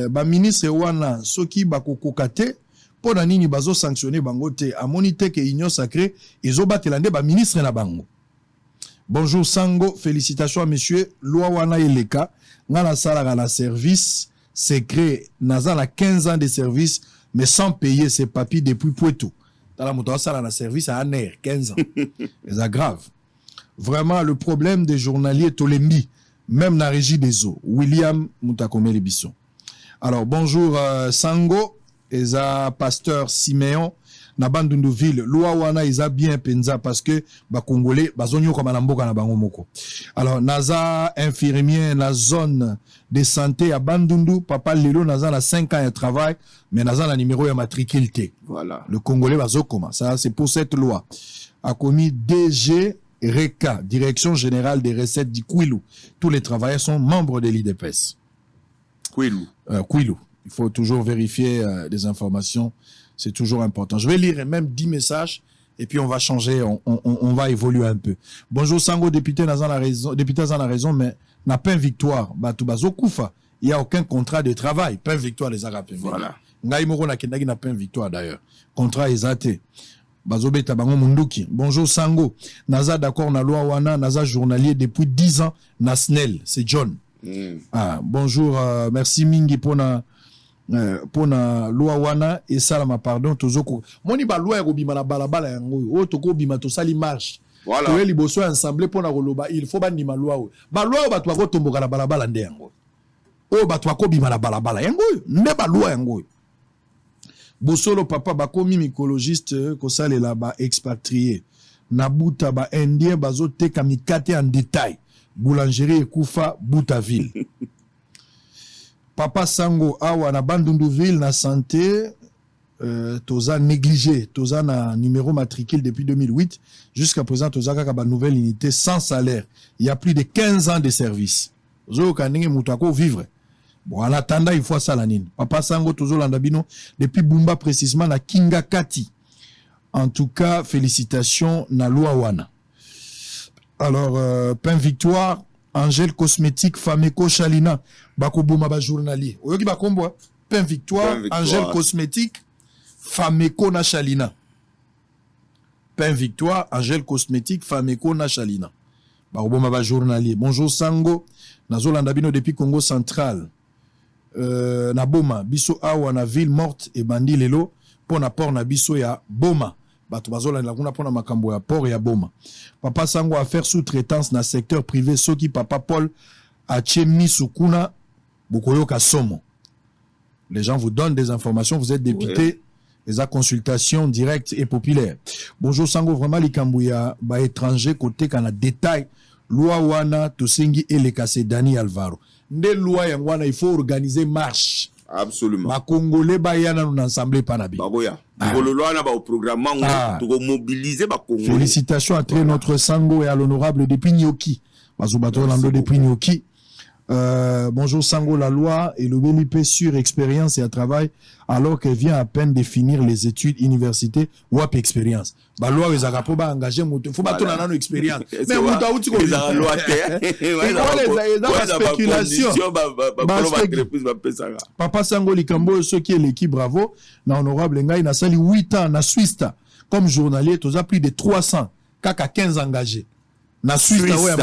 ba ministre wana soki bakokokate pona nini bazo sanctionner bangote amonite ke union sacrée ezobatela ba ministre na bango. Bonjour Sango, félicitations à monsieur Loi wana eleka. Ngana sala la service secret naza la 15 ans de service mais sans payer ses papiers depuis Poitou. Dans la moto sala la service à Aner 15 ans. C'est grave. Vraiment le problème des journaliers Tolembi même na régie des eaux. William Mutakome Lebisson. Alors bonjour Sango eza pasteur Siméon na Bandundouville loi wana isa bien penza parce que ba congolais bazonyo comme na mboka na bango moko. Alors naza infirmier na zone de santé à Bandundu papa lelo naza na 5 ans de travail mais naza na numéro ya matricule T. Voilà. Le congolais bazokoma. Ça c'est pour cette loi. A commis DG RECA, Direction générale des recettes du Kwilu. Tous les travailleurs sont membres de l'IDPS. Kwilu. Kwilu. Il faut toujours vérifier des informations. C'est toujours important. Je vais lire même 10 messages et puis on va changer, on va évoluer un peu. Bonjour Sango, député Nazan a raison, mais n'a pas une victoire. Batubazo Koufa, il n'y a aucun contrat de travail. Pas une victoire les Arabes. Voilà. Ngaïmoro n'a pas une victoire d'ailleurs. Contrat exaté. Bazobe Tabango Munduki. Bonjour Sango, Naza d'accord na loi wana, Naza journalier depuis 10 ans, Nasnel, c'est John. Ah, bonjour, merci Mingi pour na loi wana et salama pardon tozoko moni ba loi ko bima na balabala yango o toko bima to sali marche voilà to eli boso ensemble pour na koloba il faut ba ndima loi o ba loi ba to ko tomboka na balabala nde yango o ba to ko bima na balabala yango nde ba loi yango bosolo papa ba komi mycologiste ko salela ba expatrié na buta ba indien bazo teka mikate en détail boulangerie Koufa Boutaville. Papa Sango awa na Bandundouville na santé toza négligé, toza na numéro matricule depuis 2008 jusqu'à présent toza kaka ba nouvelle unité sans salaire. Il y a plus de 15 ans de service. Zo kaninge mutako vivre. Bon en attendant il faut ça la nine. Papa Sango tozo landabino depuis Bumba précisément na Kinga Kati. En tout cas félicitations na loi wana. Alors Pain Victoire Angèle Cosmétique Fameco Chalina Bakobuma ba journalier. Oyoki bakombo Pain Victoire Angèle Cosmétique Fameco na Chalina. Pain Victoire Angèle Cosmétique Fameco na Chalina. Bakobuma ba journalier. Bonjour Sango Nazolanda bino depuis Congo central. Na Boma biso awa na ville morte et bandi lelo pour na port na biso ya Boma. Bato bazolanda kuna pona makambo ya port ya Boma. Papa Sango a faire sous-traitance na secteur privé soki papa Paul a tchemi sukuna bokoyoka somo. Les gens vous donnent des informations, vous êtes député, les consultations directes et populaires. Bonjour Sango, vraiment likambo ya ba étranger côté kana détail loi wana tosengi elekase Dani Alvaro. Nde loi ya wana il faut organiser marche. Absolument. Ma Congolais bayana nous ensemble panabi. Bagoya. Loi na ba au programme to mobiliser ba Congolais. Félicitations à très notre Sango et à l'honorable depuis Nyoki. Bazubato Lando depuis Nyoki. Bonjour Sango, la loi et le BLP sur expérience et à travail alors qu'elle vient à peine de finir les études université ou à expérience. Ba loi les agapo ba engager moto faut ba tona nano expérience. Mais moto a outi ko la loi la spéculation. Papa Sango Likambo ce qui est l'équipe bravo na honorable ngai na sali 8 ans na Suisse comme journalier toza plus de 300 kaka 15 engagés. Na Suisse ouais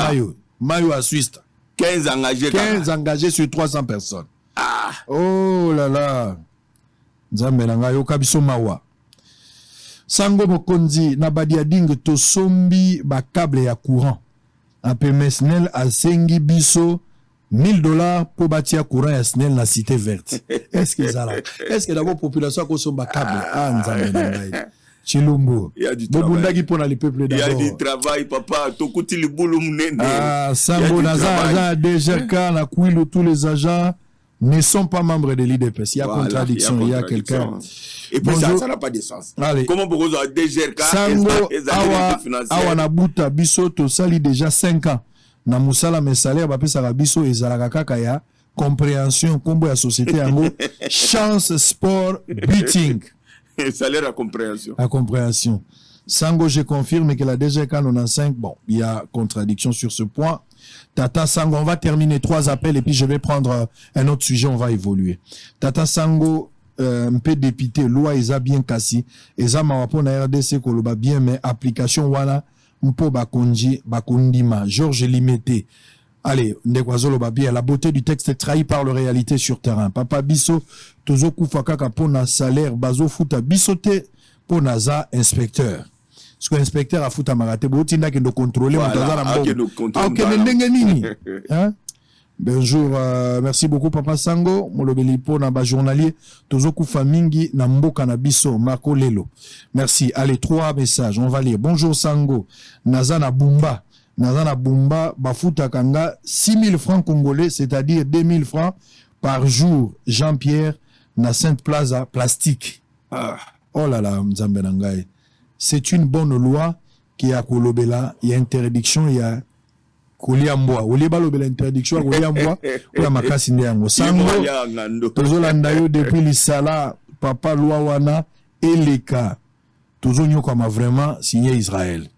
mayo à Suisse. 15 engagés. 15 engagés sur 300 personnes. Ah. Oh là là. Nzambe na ngai okabiso mawa. Sango mokonzi na badia ding to sombi ba câble ya courant. Ape mesnel a sengi biso $1000 pour bâtir courant ya SNEL na cité verte. Est-ce que ça là? Est-ce que d'abord population ko somba câble nzambe na ngai. Chilumbu. Il y a du travail. Il y a du travail, papa. Tokuti le boulot mnene. Ah, Sambo Naza, DGK, la Kouilou, tous les agents ne sont pas membres de l'IDPS. Il y a contradiction, il y a quelqu'un. Et puis ça n'a pas de sens. Allez. Comment vous avez DGK Sango, Awa Nabuta, Biso, Tosali déjà 5 ans. Na Moussala, mes salaires, Bapé Sarabiso et Zarakakaya, compréhension, combo à société, en gros, chance, sport, beating. Salaire à compréhension. À compréhension. Sango, je confirme que la DGK 95, bon, il y a contradiction sur ce point. Tata Sango, on va terminer 3 appels et puis je vais prendre un autre sujet, on va évoluer. Tata Sango, un peu député, loi Eza bien cassé. Eza mawapo na RDC koloba bien, mais application wala, mpo bakundima. Georges Limité. Allez, Ndekwazolo Babia, la beauté du texte est trahie par la réalité sur terrain. Papa Bisso, Tozo Koufakaka pona salaire, Bazo Fouta Bissote, pona za inspecteur. Ce que inspecteur a fouta marate, Botina qui nous contrôle, Bonjour, merci beaucoup Papa Sango, Molobeli pona ba journalier, Tozo Koufa Mingi, Namboka na Bisso, Marco Lelo. Merci. Allez, 3 messages, on va lire. Bonjour Sango, Nazana Bumba. Nazana Bumba, Bafuta Kanga, 6000 francs congolais, c'est-à-dire 2000 francs par jour. Jean-Pierre, na Sainte Plaza, plastique. Ah. Oh là là, Mzambe Nangaï. C'est une bonne loi qui a kolobela, il y a interdiction, il y a koliamboa. Oliba lobela interdiction, koliamboa, ou makasi ndiango. Sango, tozolandayo depuis l'Isala, Papa Louawana, Eleka. Tozonyo comme vraiment signé Israël.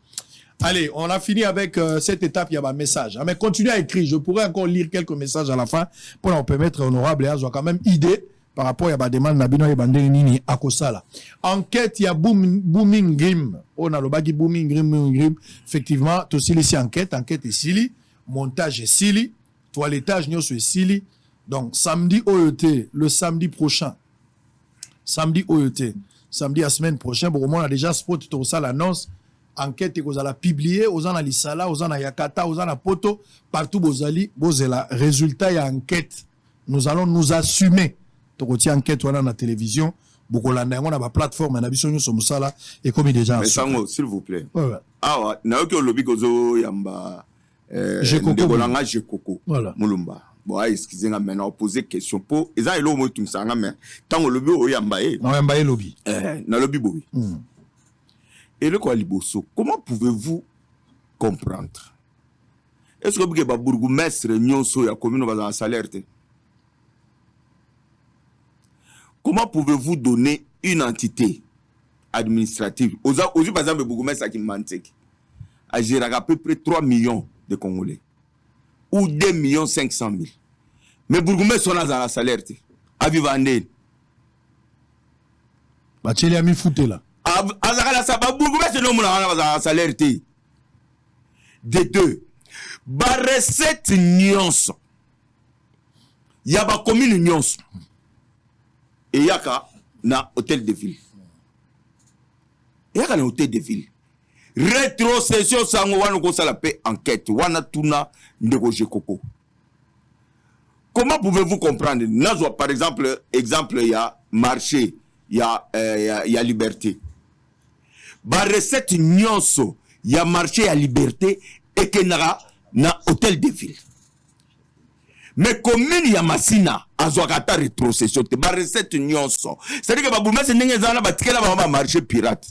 Allez, on a fini avec cette étape, il y a un message. Mais continuez à écrire, je pourrais encore lire quelques messages à la fin pour nous permettre, honorable, ils ont quand même idée par rapport à la demande Nabino et Bandelini à Kosala. Enquête, il y a Booming Grim. On a le baggy Booming Grim. Effectivement, tout ici enquête est Sili, montage est Sili, toilettage est Sili. Donc, samedi OET, le samedi prochain. Samedi OET, samedi la semaine prochaine, pour moi, on a déjà spot tout ça l'annonce. Enquête que vous allez publier, aux en Alisala, aux en Yakata, aux en Poto, partout vous allez, vous avez le résultat et enquête. Nous allons nous assumer. Donc, enquête, on a la télévision, beaucoup on a la plateforme, on a besoin de ce là et comme il déjà. Mais Sango, s'il vous plaît. Ouais. Ah ouais, n'a aucun lobby gozo yamba. Je coco. Voilà. Mulumba. Bon, excusez-moi, maintenant, poser question pour. Et ça, il a tout ça, mais tant que le lobby au yamba. Non, yamba lobby. Na lobby boy. Et le Kwaliboso, comment pouvez-vous comprendre? Est-ce que vous avez un bourgmestre Nyonso ya commune va en salaire? Comment pouvez-vous donner une entité administrative aujourd'hui par exemple le bourgmestre qui Mantek à gérer à peu près 3 millions de Congolais ou 2 500 000 mais bourgmestre sont dans un salaire à vivre en Inde. Bacheli a mis fouté là. Azakala saba bourgmestre non mon salaire de 2 ba recette nyonso ya ba commune nyonso et yaka na hôtel de ville yaka na hôtel de ville rétrocession sango wana ko sala pe enquête wana tuna ndeko jekoko. Comment pouvez-vous comprendre nazo par exemple il y a marché il y a liberté ba recette nyonso il y a marché à liberté et que na hôtel de ville mais commune ya Masina azwakata rétrocession te ba recette nyonso c'est-à-dire que ba bourgmestre ndenge zana ba tikela ba marché pirate.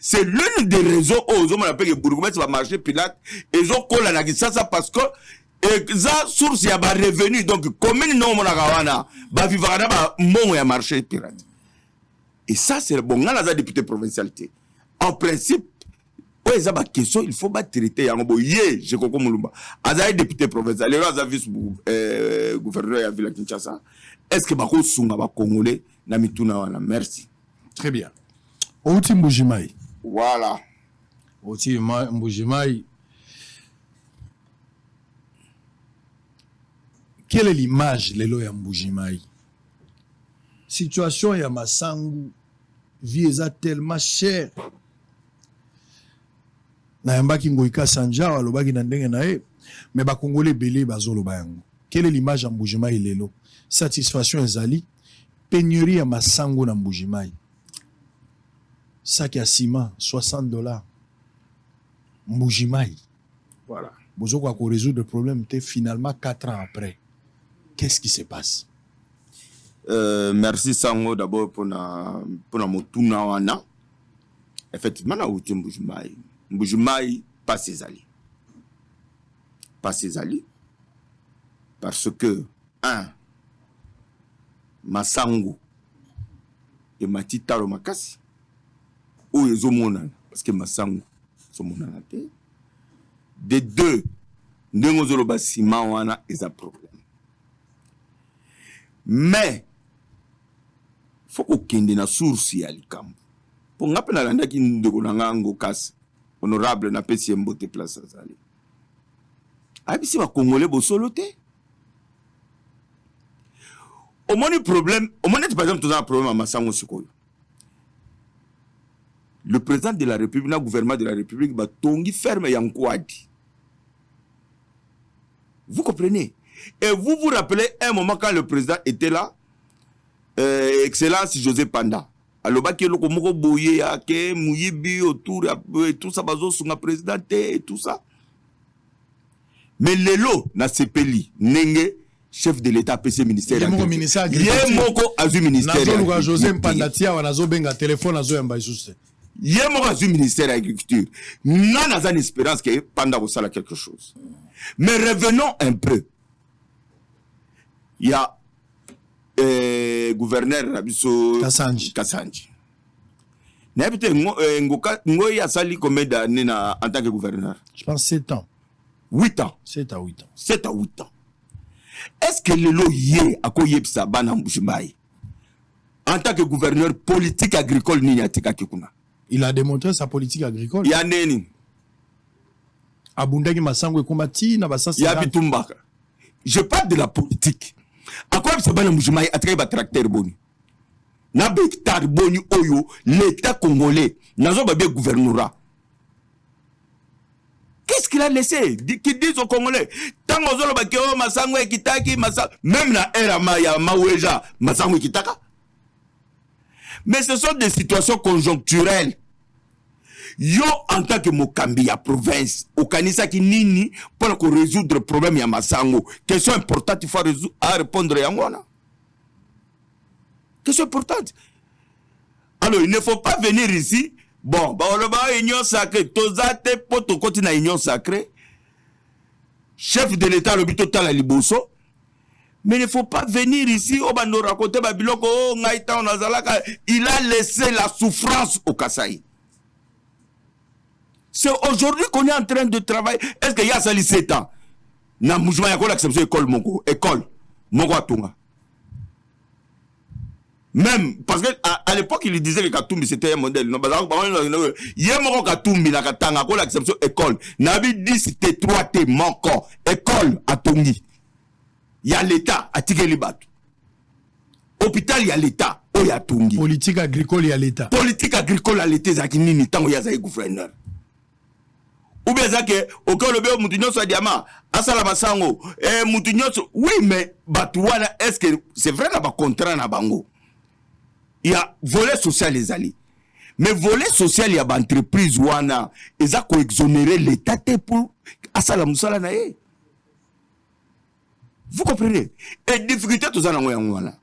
C'est l'une des raisons où on appelle que bourgmestre va marché pirate et zo kola na kisasa parce que ça source ya ba revenu donc commune non mona kawana ba vivra na ba mbongo ya marché pirate. Et ça c'est bon ngana za député provincialité. En principe ça ba question il faut pas traiter yango ye je koko mulumba aza député provincial les aza vice gouverneur ya ville Kinshasa est-ce que ba ko sunga ba congolais na mituna wana? Merci. Très bien. Outi Mbujimai. Voilà. Outi Mbujimai. Quelle est l'image lelo ya Mbujimai? Situation ya Masangu, vie est tellement chère. Na yambaki ngoika sanja alobaki na ndenge na ye, mais ba congolais belé bazoloba yango. Quelle est l'image ya Mbujimai lelo? Satisfaction ezali, pénurie ya Masangu na Mbujimai. Sac à ciment, $60. Mbujimai. Voilà. Bozo kwa résoudre le problème, finalement 4 ans après. Qu'est-ce qui se passe? Merci Sango d'abord pour na motuna wana. Effectivement, na outi Mbujimai. Mbujimai pas ses alliés. Pas ses alliés. Parce que, Masango et Matitaro Makasi, ou les homonan, parce que Masango, sont monanate. Des deux, nous avons ciment wana est un problème. Mais, il faut qu'on ait une source à l'Ikambo. Pour nous appeler la ndaki ndonanga ngokas honorable na pesi mbote place azali. Abisi ba Congolais bo soloté. Au moins le problème, au moins par exemple, tu as un problème à Massango Sikoyo. Le président de la République, le gouvernement de la République, va tongi ferme Yankouadi. Vous comprenez? Et vous vous rappelez un moment quand le président était là, Excellence José Panda. Alors, bah, qui est le Komoko Boye, qui Mouyibi autour, et tout ça, bazo sur la présidente et tout ça. Mais Lelo, na Sepeli, Nenge, chef de l'État, PC ministère. Yemoko ministère agriculture. Yemoko azu ministère. Nazo José Mpandatia, wanazo benga téléphone, nazo yamba isuste. Yemoko azu ministère agriculture. Non, n'a pas espérance que Panda vous sala quelque chose. Mais revenons un peu. Il y a gouverneur Rabiso Kassanji. N'habite Ngoya Sali combien d'années en tant que gouverneur? Je pense 7 ans. 8 ans. 7 à 8 ans. 7 à 8 ans. Est-ce que le loyer a koyeb Sabana Mbujimai en tant que gouverneur politique agricole Ninyatika Kikuna? Il a démontré sa politique agricole. Il y a Neni. Abundaki Masango et Kombati, Nabasa. Il y a Bitumbaka. Je parle de la politique. À quoi Sabana Mbujimai a traité un tracteur boni? Na hectare boni oyo l'État congolais nazo babé gouvernorat. Qu'est-ce qu'il a laissé? Qui dit aux Congolais? Tant que vous avez Masango et Kitaki, même la Erama ya Maweja, Masango et Kitaka. Mais ce sont des situations conjoncturelles. Yo, en tant que Mokambi, ya province, au Kanisa qui nini, pour qu'on résoudre le problème ya Masango. Question importante, il faut répondre à Yangwana. Question importante. Alors, il ne faut pas venir ici. Bon, bah, on va union sacrée. Tozate, poto, continue à union sacrée. Chef de l'État, le bito tala liboso. Mais il ne faut pas venir ici, on va nous raconter, Babiloko, oh, Ngaïta, on a zalaka. Il a laissé la souffrance au Kasaï. C'est aujourd'hui qu'on est en train de travailler. Est-ce qu'il y a sali 7 ans? Na mouvement, il y a l'acception école, Mongo. École. Mongo Atunga. Même, parce qu'à l'époque, il disait que Katumbi c'était un modèle. Il y a un Katumbi, na Katanga, quoi l'acception école. Nabi dit c'était 3T, manquant. École, à Tongi. Il y a l'État, à Tigelibat. Hôpital, il y a l'État, oh, il y a Tongi. Politique agricole, il y a l'État. Politique agricole, à l'État, Zakinini, tant qu'il y a un gouverneur. Ou bien, Zake, au cas où le béo, Moutinyo soit diamant, Asala Masango, Moutinyo, oui, mais, Batouana, est-ce que c'est vrai, là-bas, contrat, na bango? Il y a volet social les alliés. Mais volet social, il y a entreprise wana. Ils ont exonéré l'État pour Asala Moussala nae. Vous comprenez? Et difficulté tout ça wana.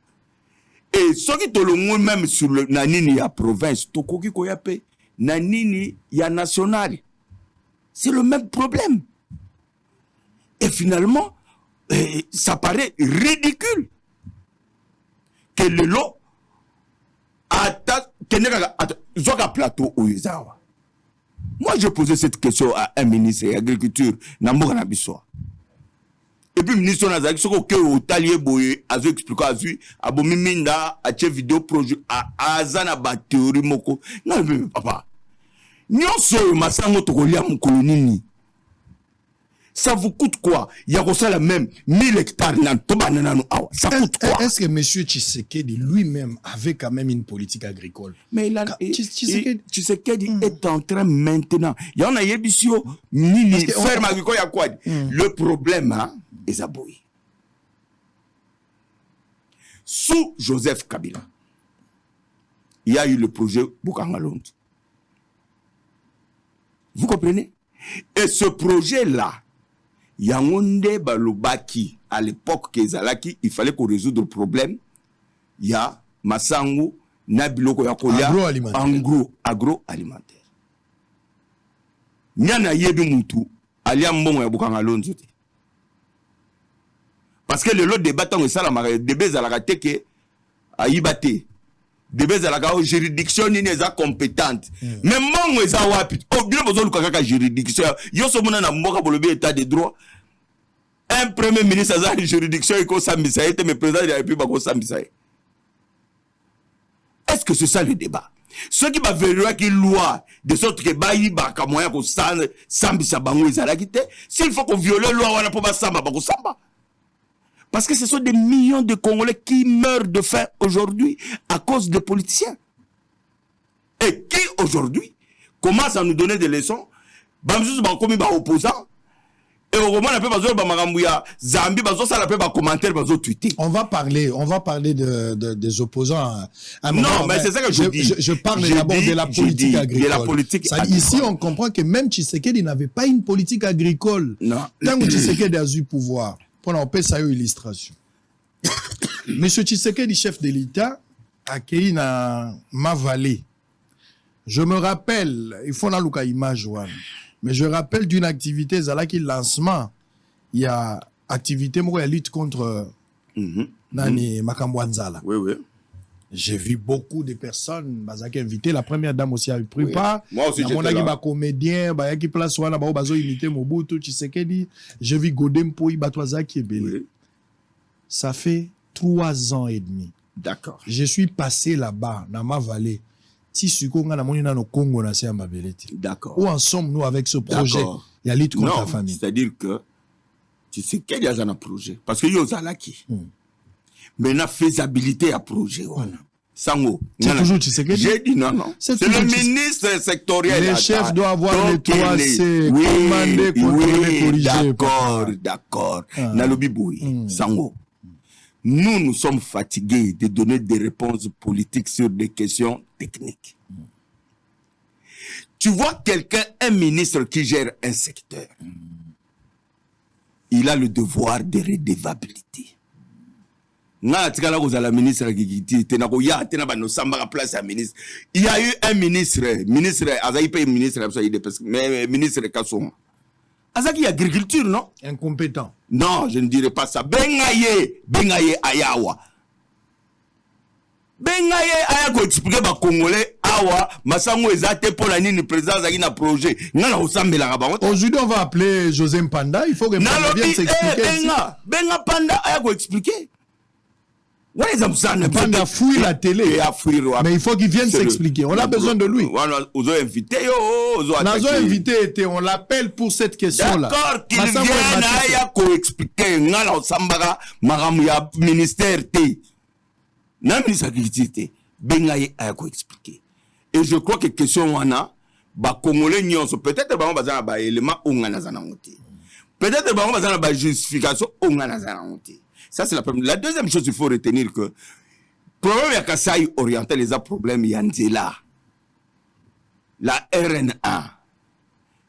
Et ce qui te le même sur le nanini ya province, tokoki koyape nanini ya national. C'est le même problème. Et finalement, ça paraît ridicule que le lot plateau où ils ont. Moi, je posais cette question à un ministre de l'Agriculture, Namboka Nabissoa. Et puis, le ministre de l'Agriculture, qui au talier boye, a expliqué à lui, à Bomiminda, à cette vidéo projet, à Azana Batteuri Moko. Non, mais papa. Nyon so Masango Tokolia Moukolonini. Ça vous coûte quoi? Il y a ça la même 1000 hectares. Ça coûte quoi? Est-ce que M. Tshisekedi lui-même avait quand même une politique agricole? Mais Tshisekedi est en train maintenant. Il y en a yébissio, ni ferme agricole, il y a quoi? Le problème, hein, est aboué. Sous Joseph Kabila, il y a eu le projet Bukangalond. Vous comprenez? Et ce projet-là, Yangonde Balobaki, à l'époque Kezalaki, il fallait qu'on résoudre le problème. Il y a Massango, Nabiloko Yakoya, agroalimentaire. Nyana Yebi Moutou, Aliambon Yabukangalonzo. Parce que le lot de bâtons et ça, la débat à la rateke, à Ibate. Débat à la juridiction, ni n'est pas compétente. Mais mon est à wapi. Au bien besoin de la juridiction. Yo sommes dans un bon état de droit. Un premier ministre a une juridiction et qu'on s'ambisaye, mais président de la République qu'on s'ambisaye. Est-ce que c'est ça le débat? Ceux qui va vérifier qu'il loi de sorte que bayi ba ka moyen ko sambisa bango ezala kité, s'il faut qu'on viole loi wana pour ba samba ba ko samba. Parce que ce sont des millions de Congolais qui meurent de faim aujourd'hui à cause des politiciens. Et qui aujourd'hui commence à nous donner des leçons, bamzus ba komi ba opposant. Et au moment on va parler des opposants à non, mais c'est ça que je dis. Je parle d'abord de la politique agricole. Ici, on comprend que même Tshisekedi n'avait pas une politique agricole. Non. Tant que Tshisekedi a eu pouvoir, pour en paix, ça a eu illustration. Monsieur Tshisekedi, chef de l'État, a accueilli dans ma vallée. Je me rappelle, il faut une image. Mais je rappelle d'une activité, qui lancement, il y a activité, il y a lutte contre Nani Makambouanzala. Oui, oui. J'ai vu beaucoup de personnes qui invité. La première dame aussi a pris part. Moi aussi, j'étais là. Comédien, qui place imité Mobutu, Tshisekedi. J'ai vu Godem Poui, Batouazaki et Belé. Ça fait 3 ans et demi. D'accord. Je suis passé là-bas, dans ma vallée. D'accord. Où en sommes-nous avec ce projet? Il y a lutte contre la famille. C'est-à-dire que tu sais qu'il y a un projet. Parce que il y a un qui. Mais la faisabilité à projet. Sango. C'est toujours Tshisekedi. J'ai dit non. C'est le ministre sectoriel. Les chefs doivent avoir les 3C. Commander, contrôler, corriger. D'accord. Nalobi Boui. Sango. Nous sommes fatigués de donner des réponses politiques sur des questions techniques. Tu vois quelqu'un, un ministre qui gère un secteur, il a le devoir de redevabilité. Il y a eu un ministre Kasson. Azaki agriculture, non? Incompétent. Non, je ne dirais pas ça. Bengaye ayawa. Bengaye ayako expliquer ba Congolais awa masango ezate pour la nini président zaki na projet. Ngala osambela ba. Aujourd'hui on va appeler José Mpanda, il faut que Mpanda vienne s'expliquer. Benga Panda ayako expliquer. Mpanda fouille la télé. Mais il faut qu'il vienne s'expliquer. On a besoin de lui. On a invité. On l'appelle pour cette question-là. D'accord, qu'il vienne à expliquer. Ngala osambara magamuya ministère té. Na ministre agriculture bengaye ayako expliquer. Et je crois que question wana ba Congolais nyonso peut-être ba bazana ba élément ongana zana ngote. Peut-être ba bazana ba justification ongana zana ngote. Ça, c'est la première. La deuxième chose, il faut retenir que le problème de Kasaï oriental, les problèmes, il y a Nzela. La RN1.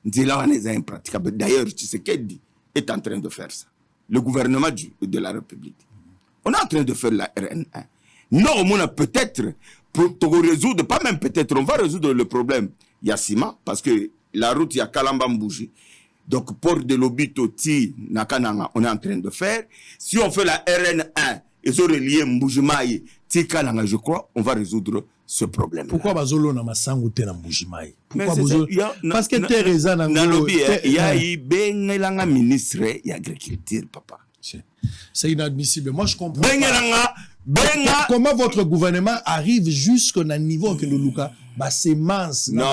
Nzela, on est impraticable. D'ailleurs, Tshisekedi est en train de faire ça. Le gouvernement de la République. On est en train de faire la RN1. Non, on a peut-être, pour résoudre, pas même peut-être, on va résoudre le problème. Il y a Sima, parce que la route, il y a Kalamba-Mbouji. Donc, port de Lobito, Ti, Nakananga, on est en train de faire. Si on fait la RN1 et se relier Mboujimaï, Ti Kananga, je crois, on va résoudre ce problème. Pourquoi Bazolo n'a pas sangoté dans Mboujimaï? Pourquoi Bazolo? Parce que Teresa n'a pas il y a eu Bengelanga ministre et agriculture, papa. C'est inadmissible. Moi, je comprends. Comment votre gouvernement arrive jusqu'au niveau que le Luka c'est mince. Non,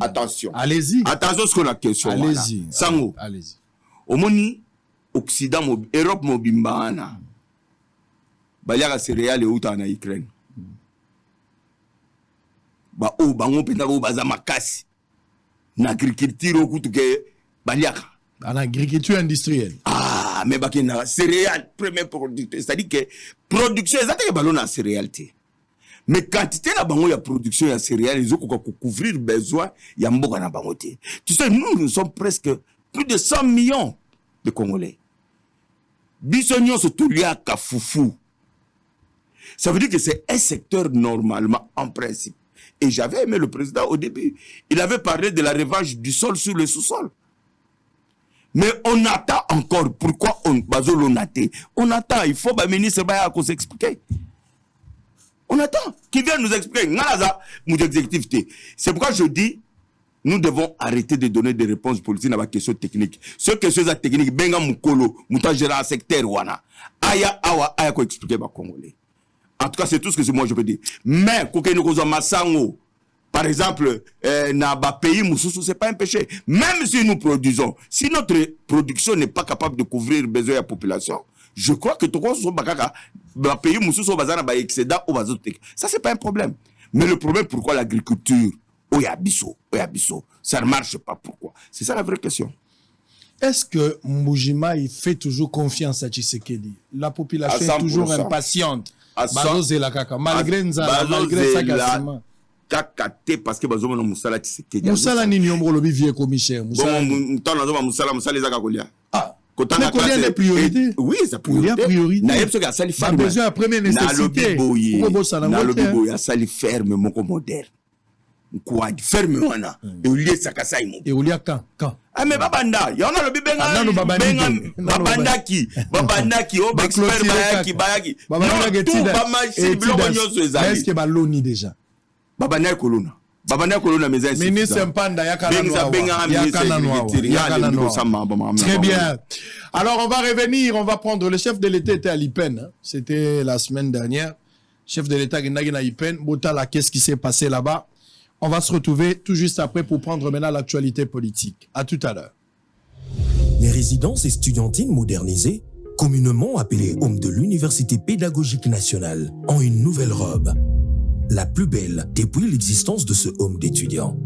attention. Allez-y. Attention à ce qu'on a question. Allez-y. Sango. Allez-y. omoni Occident Europe mobimbana baliaka céréales euta na Ukraine ba o bango penda bo baza makasi na agriculture okutuke baliaka en agriculture industrielle. Ah, mais bakina céréales premier producteur, c'est-à-dire que production exactement balona céréales. Mais quantité na bango ya production ya céréales ils ont couvrir besoin ya mboka na bango te. Tu sais nous sommes presque plus de 100 millions de Congolais. Bisognon se touliaka foufou. Ça veut dire que c'est un secteur normalement en principe. Et j'avais aimé le président au début. Il avait parlé de la revanche du sol sur le sous-sol. Mais on attend encore. Pourquoi on On attend. Il faut que le ministre s'explique. On attend. Qui vient nous expliquer. C'est pourquoi je dis, nous devons arrêter de donner des réponses politiques à la question technique. Ce questions techniques, benga mukolo, muta gérer un secteur wana. Aya awa aya ko expliquer ba Congolais. En tout cas, c'est tout ce que moi je peux dire. Mais quand nous avons masango, par exemple, na ba pays mususu, c'est pas un péché. Même si nous produisons, si notre production n'est pas capable de couvrir les besoins de la population, je crois que tout le monde pays mususu bazana ba excédent ou bazotek. Ça c'est pas un problème. Mais le problème pourquoi l'agriculture oyabiso, ça ne marche pas pourquoi? C'est ça la vraie question. Est-ce que Mbujima il fait toujours confiance à Tshisekedi? La population est toujours impatiente. Malgré ça, kakate parce que bazo na musala Tshisekedi. Musala ni nyombo lobi vie commissaire. Musala musala ezaka kolia. Ah. Mais combien de priorités? Oui, ça priorité. Na yebso ka sali ferme. Besoin à première nécessité. Na lobi boye sali ferme moko moderne. Quoi ferme wana et oulier sakasa imo. Et oulier quand? Ah mais babanda, ya on a lobi babanda ki o expert bayaki. Babanda tout ba machine biloko nyonso ezali. Est-ce que baloni déjà? Babanda kolona. Ministre Mpanda, très bien. Alors, on va revenir, on va prendre. Le chef de l'État était à l'IPEN. Hein. C'était la semaine dernière. Chef de l'État à l'IPEN. Botala, qu'est-ce qui s'est passé là-bas? On va se retrouver tout juste après pour prendre maintenant l'actualité politique. À tout à l'heure. Les résidences estudiantines modernisées, communément appelées Home de l'Université pédagogique nationale, ont une nouvelle robe. La plus belle depuis l'existence de ce home d'étudiants.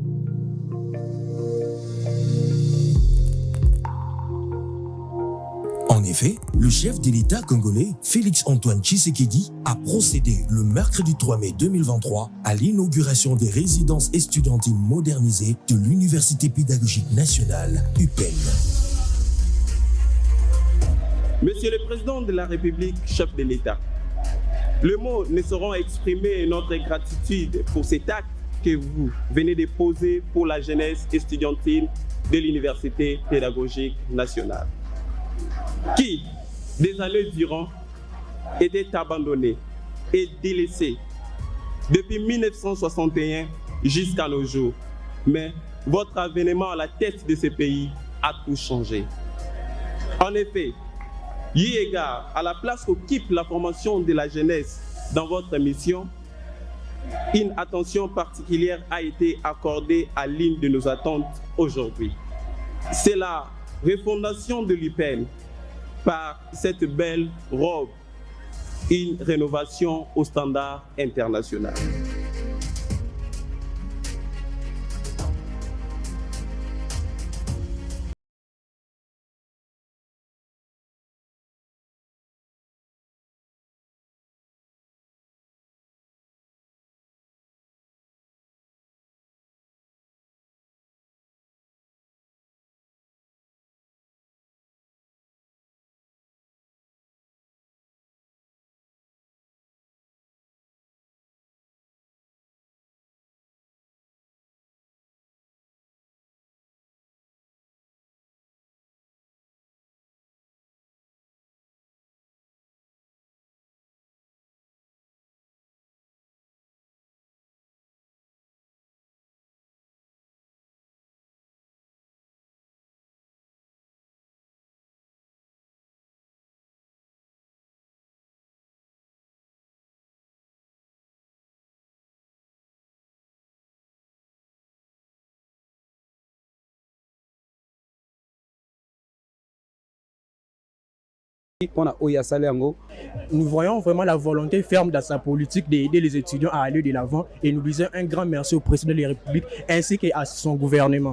En effet, le chef de l'État congolais, Félix-Antoine Tshisekedi, a procédé le mercredi 3 mai 2023 à l'inauguration des résidences estudiantines modernisées de l'Université pédagogique nationale, UPEN. Monsieur le Président de la République, chef de l'État, le mot ne sauront exprimer notre gratitude pour cet acte que vous venez de poser pour la jeunesse estudiantine de l'Université pédagogique nationale, qui, des années durant, était abandonnée et délaissée depuis 1961 jusqu'à nos jours. Mais votre avènement à la tête de ce pays a tout changé. En effet, eu égard à la place qu'occupe la formation de la jeunesse dans votre mission, une attention particulière a été accordée à l'une de nos attentes aujourd'hui. C'est la refondation de l'UPEN par cette belle robe, une rénovation au standard international. Nous voyons vraiment la volonté ferme dans sa politique d'aider les étudiants à aller de l'avant et nous disons un grand merci au président de la République ainsi qu'à son gouvernement.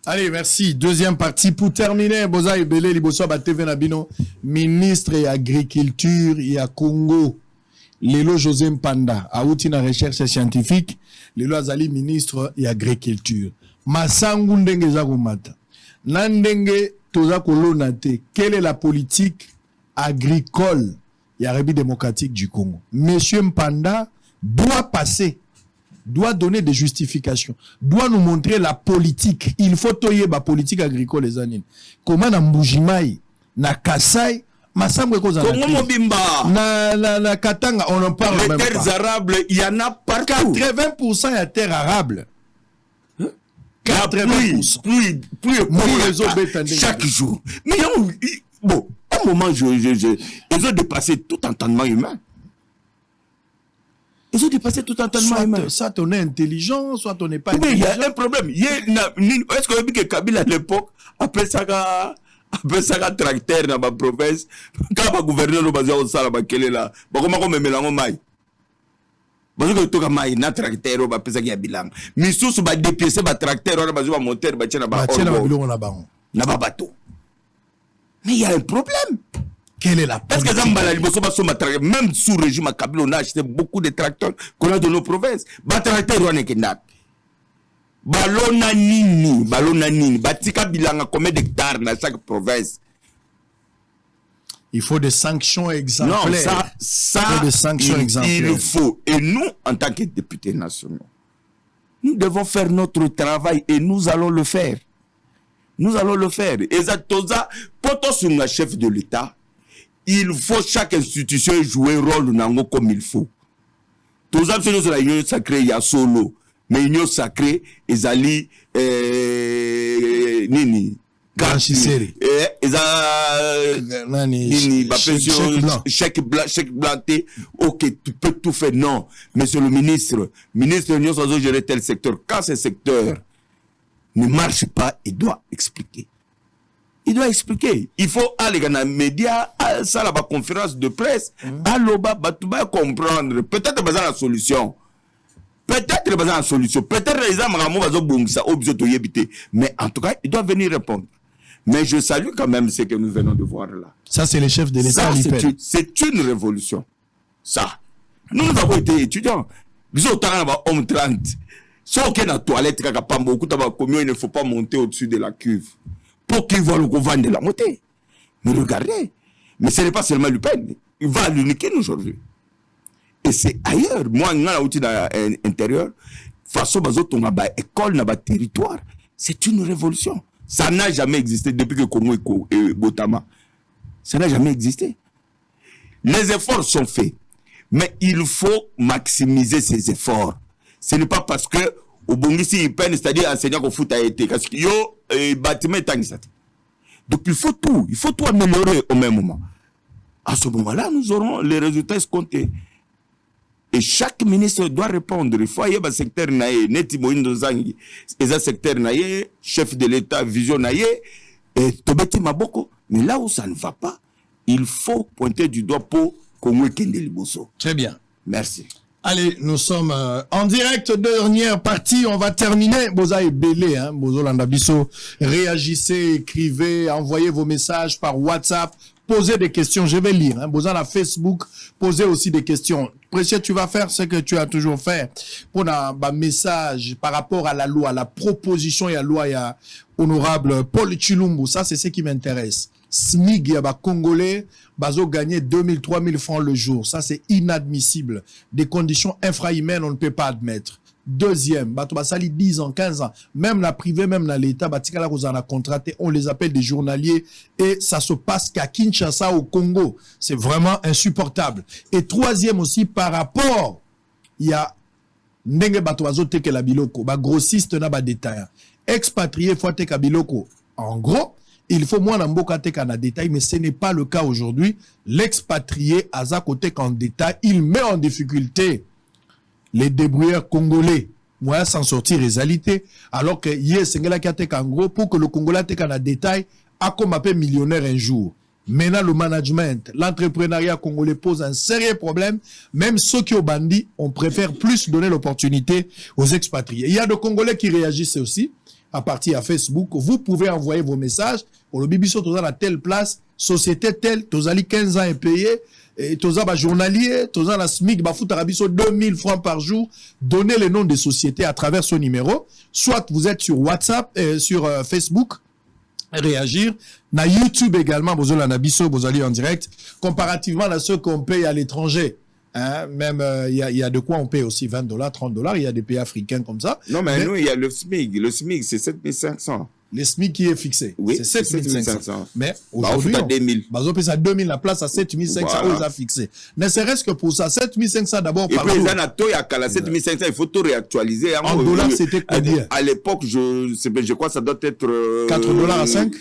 Allez, merci. Deuxième partie. Pour terminer, Boza Ebele Liboso TV Nabino, ministre et agriculture et à Congo. Lelo José Mpanda, a outina recherche scientifique. Lelo Azali, ministre et agriculture. Masangu ndenge zakumata. Nandenge toza kolonate. Quelle est la politique agricole et République démocratique du Congo? Monsieur Mpanda doit passer, doit donner des justifications, doit nous montrer la politique. Il faut toyer la politique agricole les années. Comment na Mbujimai, na Kasai, Massambwe Koza na Katanga, on en parle les même terres pas. arables, il y en a partout. 80% de terres arables. 80%. Plus les autres chaque jour. Mais bon, à un moment, ils ont dépassé tout entendement humain. Ils ont dépassé tout entendement humain. Soit on est intelligent, soit on n'est pas Mais il y intelligent. a un problème. Est-ce qu'on a vu que Kabila à l'époque, après ça, tracteur dans ma province, quand le gouverneur nous basait au salon, là, comment on me mélange maï? Parce que tout le monde a un tracteur, on va penser qu'il y a bilan. Mais si on va dépiécer un tracteur, on va jouer un moteur, on va tirer un bateau. Mais il y a un problème. Quelle est la Parce que même sous régime Kabila, on a acheté beaucoup de tracteurs qu'on a dans nos provinces. Les tracteurs, on est kendak. Balona nini, batika bilanga combien d'hectares dans chaque province. Il faut des sanctions exemplaires. Non, ça il faut des sanctions exemplaires. Il faut. Et nous, en tant que députés nationaux, nous devons faire notre travail et nous allons le faire. Nous allons le faire. Et ça, pour sur le chef de l'État, il faut chaque institution jouer un rôle comme il faut. Tous les gens sur la union sacrée, il y a solo. Mais l'union sacrée, ils allaient nini. Ganchiseri. Chèque blanc, ok, tu peux tout faire. Non, monsieur le ministre, nous allons gérer tel secteur. Quand ce secteur ne marche pas, il doit expliquer. Il doit expliquer. Il faut aller dans les médias, ça la conférence de presse, alloba, tu vas comprendre. Peut-être besoin la solution. Peut-être besoin la solution. Peut-être les gens mais en tout cas, il doit venir répondre. Mais je salue quand même ce que nous venons de voir là. Ça, c'est les chefs de l'État. C'est une révolution. Ça. Nous avons été étudiants. Nous avons homme 30. Si on est dans la toilette, il ne faut pas monter au-dessus de la cuve. Pour qu'ils voient le gouvernement de la montée. Mais regardez. Mais ce n'est pas seulement Le Pen. Il va l'uniquer aujourd'hui. Et c'est ailleurs. Moi, dans l'intérieur, façon on a une école, on a un territoire. C'est une révolution. Ça n'a jamais existé depuis que Congo et Botama. Ça n'a jamais existé. Les efforts sont faits. Mais il faut maximiser ces efforts. Ce n'est pas parce que au Bongisi, c'est-à-dire enseignant qu'on fout à été. Parce que yo, bâtiment est en Donc il faut tout améliorer au même moment. À ce moment-là, nous aurons les résultats escomptés. Et chaque ministre doit répondre. Il faut y avoir un secteur naïe, neti moindo zangi, et secteur naïe, chef de l'État, vision naïe, et tobeti maboko. Mais là où ça ne va pas, il faut pointer du doigt pour Kongo Kende Liboso. Très bien. Merci. Allez, nous sommes en direct, dernière partie, on va terminer. Boza est belé, hein, Bozo Landabiso. Réagissez, écrivez, envoyez vos messages par WhatsApp, posez des questions, je vais lire. Hein. Boza la Facebook, posez aussi des questions. Précieux, tu vas faire ce que tu as toujours fait. Pour un message par rapport à la loi, la proposition et la loi, il y a honorable Paul Chilumbu, ça c'est ce qui m'intéresse. SMIG, il y a Congolais, bazo gagner 2000, 3000 francs le jour. Ça, c'est inadmissible. Des conditions infrahumaines, on ne peut pas admettre. Deuxième, bato basali 10 ans, 15 ans. Même la privée, même dans l'État, batikala qu'on a contracté, on les appelle des journaliers et ça se passe qu'à Kinshasa, au Congo. C'est vraiment insupportable. Et troisième aussi, par rapport, il y a ndenge bato bazo teke la biloko, ba grossiste na ba détaillant. Expatrié faut teke biloko. En gros, il faut moins d'amboka teka na détail, mais ce n'est pas le cas aujourd'hui. L'expatrié à côté en détail, il met en difficulté les débrouilleurs congolais. Moi, s'en sortir réalité. Alors que hier, c'est en gros, pour que le Congolais teka na détail, a comme appelé millionnaire un jour. Maintenant, le management, l'entrepreneuriat congolais pose un sérieux problème. Même ceux qui ont bandit, on préfère plus donner l'opportunité aux expatriés. Il y a des Congolais qui réagissent aussi à partir de Facebook. Vous pouvez envoyer vos messages. Pour le Bibiso, tu à telle place, société telle, tu as 15 ans impayés, et tu as journalier, tu as la SMIC, tu as 2000 francs par jour. Donnez les noms des sociétés à travers ce numéro. Soit vous êtes sur WhatsApp, sur Facebook, réagir. Na YouTube également, vous allez en direct. Comparativement à ceux qu'on paye à l'étranger. Hein, même il y a de quoi on paye aussi $20, $30. Il y a des pays africains comme ça. Non, mais nous, il y a le SMIC. Le SMIC, c'est 7500. Le SMIC qui est fixé. Oui, c'est 7500. Mais aujourd'hui, on fait 2000. On paye ça 2000, la place à 7500, voilà. On les a fixés. Ne serait-ce que pour ça, 7500 d'abord par jour. Et puis, à 7500, il faut tout réactualiser. En dollars, c'était combien? À l'époque, je crois que ça doit être... $4 à 5?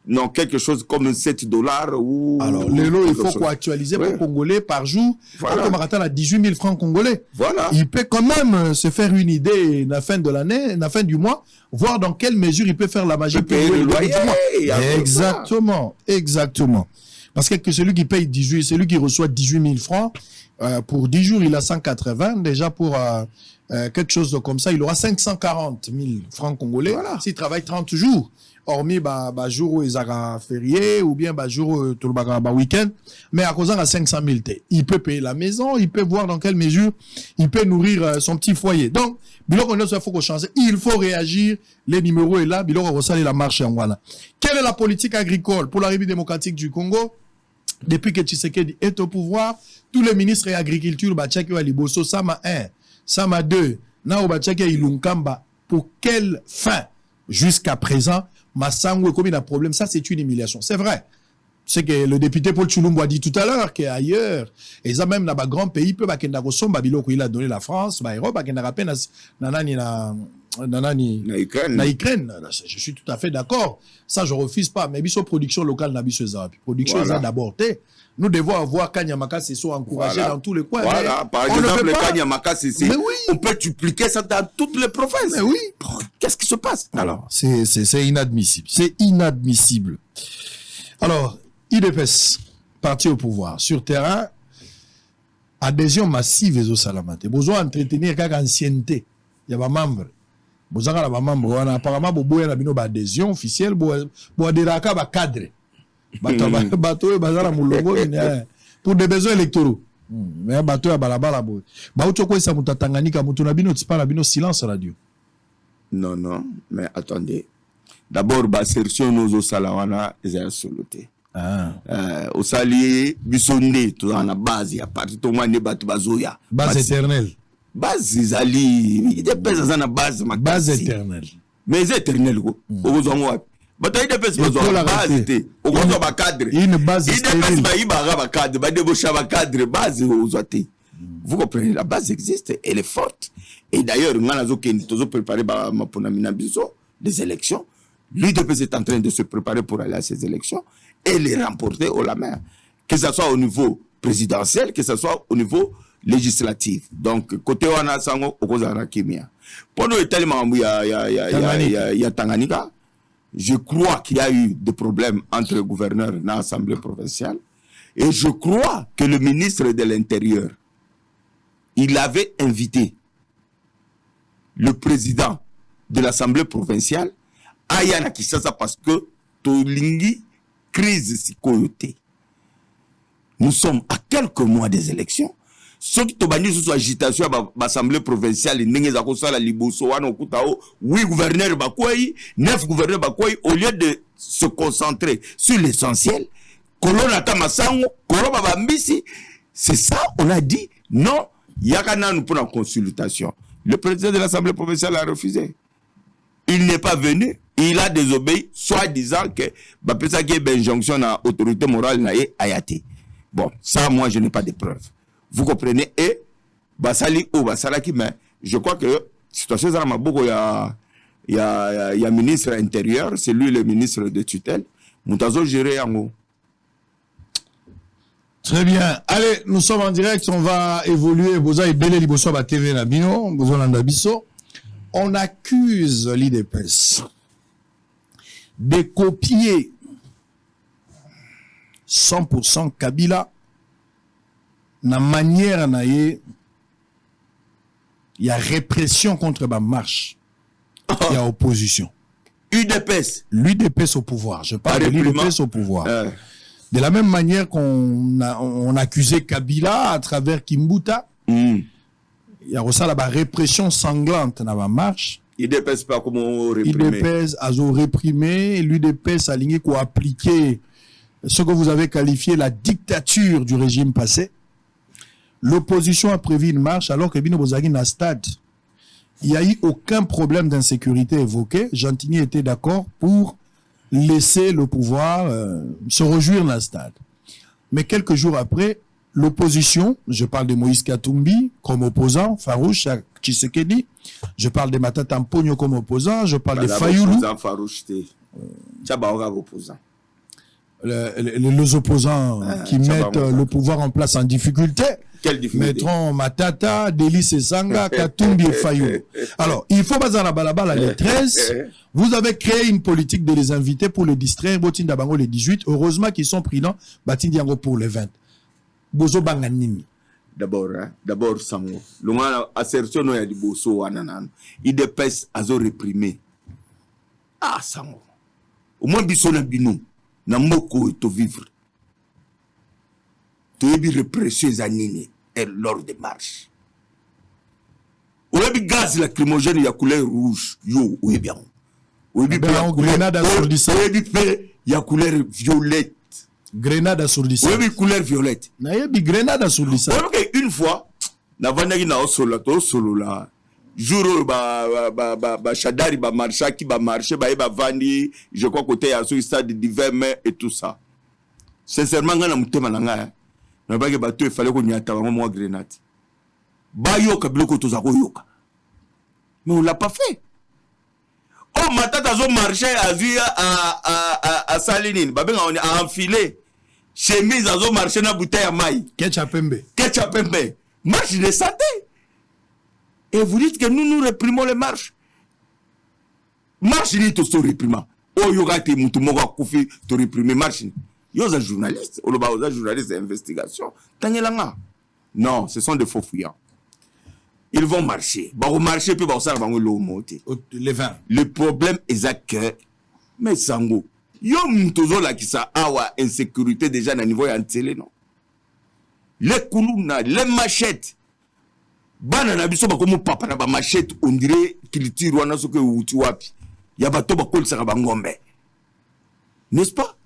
Non, quelque chose comme $7 ou... Alors, le lot, il faut quoi actualiser pour Congolais par jour. Voilà. Comme Martin a 18 000 francs congolais. Voilà. Il peut quand même se faire une idée à la fin de l'année, à la fin du mois, voir dans quelle mesure il peut faire la magie pour payer le loyer. Exactement, exactement. Parce que celui qui paye 18, celui qui reçoit 18 000 francs, pour 10 jours, il a 180. Déjà pour quelque chose comme ça, il aura 540 000 francs congolais. Voilà. S'il travaille 30 jours. Hormis jour où ils ont férié ou bien jour où tout le week-end, mais à cause de 500 000 il peut payer la maison, il peut voir dans quelle mesure il peut nourrir son petit foyer. Donc, il faut qu'on change. Il faut réagir. Les numéros est là. Il faut saluer la marche en voilà. Quelle est la politique agricole pour la République démocratique du Congo? Depuis que Tshisekedi est au pouvoir, tous les ministres de l'agriculture, Bachaki wa Liboso, Sama 1, Sama 2, Nao Bachaki Ilunkamba, pour quelle fin? Jusqu'à présent, Massangou, comme il a un problème, ça c'est une humiliation. C'est vrai. C'est que le député Paul Chilumbu a dit tout à l'heure qu'ailleurs, et ça même dans un grand pays, peut bakenda kosomba biloko il a donné la France, Europe, bakenda rappel na Ukraine. Je suis tout à fait d'accord. Ça je refuse pas. Mais biso production locale na biso zapi. Production ça d'abord. Nous devons avoir Kanyamaka Sesso encouragé dans tous les coins. Voilà, par exemple, le Kanyamaka Sesso, on peut dupliquer ça dans toutes les provinces. Mais oui. Qu'est-ce qui se passe? Alors, c'est inadmissible. C'est inadmissible. Alors, IDPS, parti au pouvoir, sur terrain, adhésion massive aux Salamate. Besoin d'entretenir quelques ancienneté. Il y a des membres. Besoin de membres. Apparemment, il y a une adhésion officielle. Il y a des cadres. Pour des besoins électoraux. Mais bateau à balabala boy. Bateau quoi ça muta Tanganyika mutu na bino tipa na bino silence radio. Non, mais attendez. D'abord assertion nos salawana est soloté. Au sali bisonde tout en la base à partir de moi ne batu bazoya. Base éternelle. Base zali il dépend dans la base ma base éternelle. Mais éternelle ko. Ozo bataille de pèse besoin la base té au besoin ba cadre une base stérile ba iba ba cadre ba débaucher ba cadre base ozoté. Vous comprenez, la base existe, elle est forte. Et d'ailleurs, nous avons préparé des élections. L'UDPS est en train de se préparer pour aller à ces élections et les remporter haut la main. Que ce soit au niveau présidentiel, que ce soit au niveau législatif. Donc, côté wana sango, okozana kimia. Pendant le tellement il y a Tanganyika, je crois qu'il y a eu des problèmes entre le gouverneur et l'Assemblée provinciale. Et je crois que le ministre de l'Intérieur, il avait invité le président de l'Assemblée provinciale à Yana Kishasa parce que Tolingi crise sikoyote. Nous sommes à quelques mois des élections. Ceux qui ont sous agitation à l'Assemblée provinciale, oui, gouverneur Bakoui, 9 gouverneurs Bakoui, au lieu de se concentrer sur l'essentiel, c'est ça, on a dit, non, Yakana nous prend en consultation. Le président de l'Assemblée provinciale a refusé. Il n'est pas venu, il a désobéi, soit disant que Bapesa qui est injonction à l'autorité morale na ayati. Bon, ça, moi, je n'ai pas de preuves. Vous comprenez? Et Basali ou Basalaki, mais je crois que situation Zaramaboko, il y a ministre intérieur, c'est lui le ministre de tutelle. Moutazo géré en haut. Très bien. Allez, nous sommes en direct, on va évoluer. Boza et Belé Liboso ba TV Nabino, Bozo Landabiso. On accuse l'IDPS de copier 100% Kabila na manière na ye y a répression contre ma marche. Il y a opposition. UDPS. L'UDPS au pouvoir. Je parle de l'UDPS au pouvoir. De la même manière qu'on accusait Kabila à travers Kimbuta, il y a aussi la répression sanglante dans la marche. UDPS pas comment réprimer. UDPS a réprimé, l'UDPS a aligné pour appliquer ce que vous avez qualifié la dictature du régime passé. L'opposition a prévu une marche alors que Bino Bozagi n'a stade. Il n'y a eu aucun problème d'insécurité évoqué. Gentilly était d'accord pour laisser le pouvoir se réjouir dans le stade. Mais quelques jours après, l'opposition, je parle de Moïse Katumbi comme opposant, Farouche Tshisekedi, je parle de Matata Mponyo comme opposant, je parle de Fayoulou. Les opposants qui mettent le pouvoir en place en difficulté. Quelle difficulté? Mettront Matata, Délice Sanga, Katumbi et Fayoulou. Alors, il faut pas à Balabala les 13. Vous avez créé une politique de les inviter pour les distraire. Botinda Bango les 18. Heureusement qu'ils sont pris dans Batindiango pour les 20. Bozo Banganini. D'abord, Sango. L'on assertion no ya di boso wananan. Il dépêche à zo réprimer. Ah, Sango. Au moins, bisona binou. Na moko et to vivre. Tu es répression zanini et lors des marches. Ou est gaz lacrymogène, il y a couleur rouge. Yo, ou est bien. Ou est bien. Grenade assourdissante. Ou est bien, il y a couleur violette. Grenade assourdissante. Ou est bien couleur violette. Na yebi grenade assourdissante. Ou est bien une fois, na vandaki na osolo la. Jour ba Chadari ba marcha qui ba marché ba vandi, je crois côté à ce stade d'hiver mais et tout ça. Sincèrement ngana mutema na nga. Na ba ke bato il fallait qu'on y attende moi grenade. Ba yoka biloko to za ko yoka. Mais on l'a pas fait. Oh matata zo marché à Salinine, ba benga on a enfilé chemise zo marché na bouteille à maï. Ketchapembe. Marche de santé. Et vous dites que nous réprimons les marches. Marche ni to so réprimant. Oh yoga te mutu moga kufi to réprimer marche. Yoza journaliste, oloba oza journaliste d'investigation. Tangelanga. Non, ce sont des faux fuyants. Ils vont marcher. Bah vont marcher puis bah ça va ngolo monter. Les 20. Le problème est que mais sango. Yo mutozo la kisa awa insécurité déjà na niveau ya télé non. Les kuluna, les machettes. Bana na biso bakomo papa na ba machette on dirait qu'il tire wana soke uti wapi ya bato bakolisa ka bangombe, n'est-ce pas?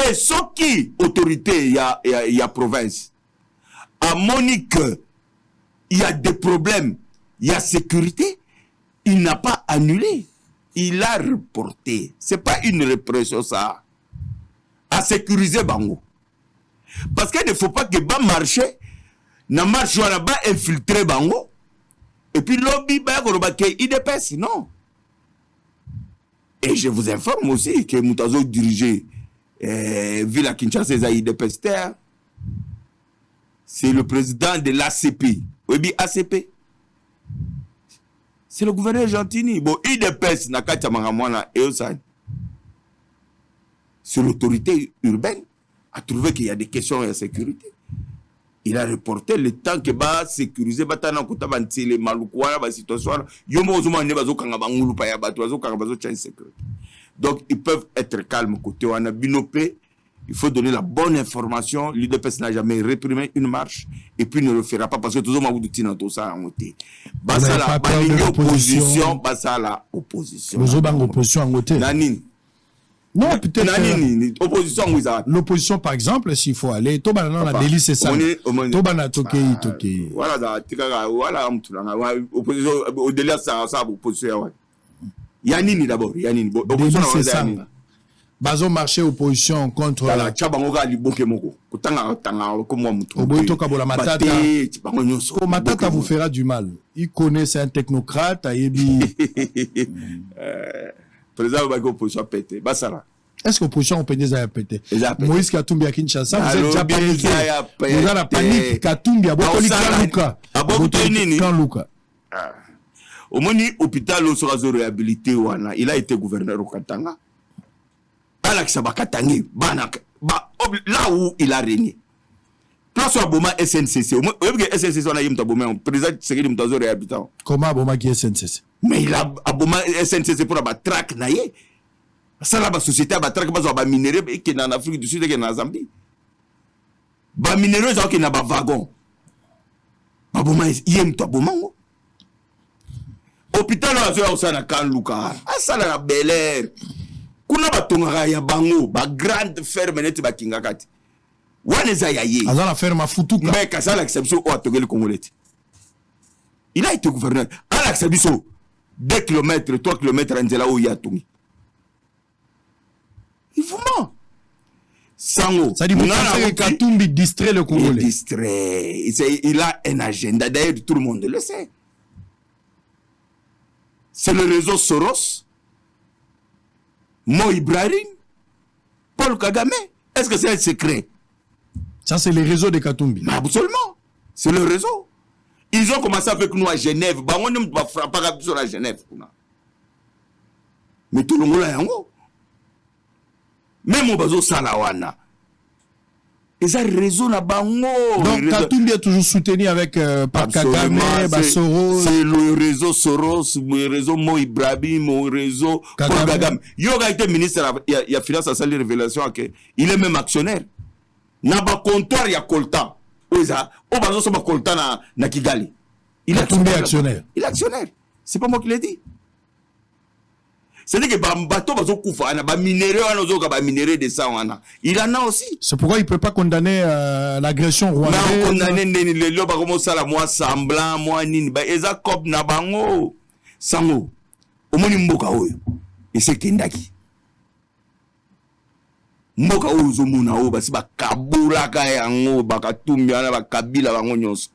Et ce qui autorité ya province à Monique il y a des problèmes, il y a sécurité, il n'a pas annulé, il a reporté. C'est pas une répression ça, à sécuriser bango, parce qu'il ne faut pas que ba marché na marche wana ba infiltrer bango et puis lobby ba ko ba ke IDPS non. Et je vous informe aussi que Moutazo dirigé Ville à Kinshasa, c'est le président de l'ACP. Oui, ACP. C'est le gouverneur Gentini. Bon, IDPS, Nakata Mangamwana et Osan. Sur l'autorité urbaine, a trouvé qu'il y a des questions de sécurité. Il a reporté le temps que va sécuriser batana kutabanti les malukwala ba situation yomo zuma ne bazo kanga bangulu pa ya batu bazo kanga bazo change sécurité. Donc ils peuvent être calmes côté wana binopé. Il faut donner la bonne information. L'UDPS n'a jamais réprimé une marche et puis ne le fera pas parce que toujours Maboudouti dans tout ça en côté. Basa la opposition, basa la opposition. Nous avons opposition en côté. Nanine. Non, peut-être. Opposition, l'opposition, par exemple, s'il faut aller, Toba na la délice c'est ça. Toba na toke. Voilà, voilà, opposition, au-delà ça, opposition. Yanini d'abord, Yanini. Opposition, c'est ça. Bazo marché opposition contre la Chabangoga liboke moko. Kutanga comme moi mutu. Oboito kabola matata. Matata vous fera du mal. Il connaît, c'est un technocrate, ayebi. Président Bago opposition pété. Basara. Est-ce que l'opposition a pété? Moïse Katumbi à Kinshasa, vous êtes déjà pété. Vous avez la panique. Katumbi à Bokoli Kanluka. À Bokoli Kanluka. Au moni hôpital au sera réhabilité wana. Il a été gouverneur au Katanga. Là où il a régné. Place à Boma SNCC. SNCC on a yim taboma. Président Tshisekedi mutazo réhabitant. Comment Boma qui est SNCC? Mais il a Boma SNCC pour la traque naie. Ça la société a traque bazo ba minéraux qui est en Afrique du Sud et en Zambie. Ba minéraux ça qui na ba wagon. Ba Boma yim taboma. Hôpital au sana Kanluka. Ah ça la Bel Air. Kuna batongaka ya bango ba grande ferme neti ba kingakati waneza yaye azala ferme futuka mais kasala exception o atogeli congolais. Il a été gouverneur à l'exception 2 km 3 km nzela o ya tongi il vous ment sango ça dit que Katumbi distrait le Congolais. Il a un agenda d'ailleurs tout le monde le sait. C'est le réseau Soros, Mo Ibrahim, Paul Kagame. Est-ce que c'est un secret? Ça, c'est le réseau de Katumbi. Mais absolument. C'est le réseau. Ils ont commencé avec nous à Genève. Bah, on ne va frapper sur la Genève. Mais tout le monde est en haut. Même au bazo Salawana. Ils ont réseau là-bas. Donc, Katumbi est toujours soutenu avec par Kagame, Soros. C'est le réseau Soros, le réseau Mo Ibrahim, le réseau Paul Kagame. Yoga a été ministre, il a finance à salle révélation. Il est même actionnaire. Naba comptoir, il y a Coltan. Au bazo sama Coltan na Kigali. Il est tombé actionnaire. Il est actionnaire. C'est pas moi qui l'ai dit. C'est-à-dire que bateau bazo kufa na ba minéraux anozo ba minéraux de ça wana. Il en a aussi. C'est pourquoi il peut pas condamner l'agression rwandaise. Non, condamner les lo ba comme ça la moi semblant moi nini ba eza cop na bango sango. Omoni mboka oyo. Et c'est kendaki. Mboka oyo zo muna o basi ba kabula ka yango ba katumbi ana ba kabila bango nyonso.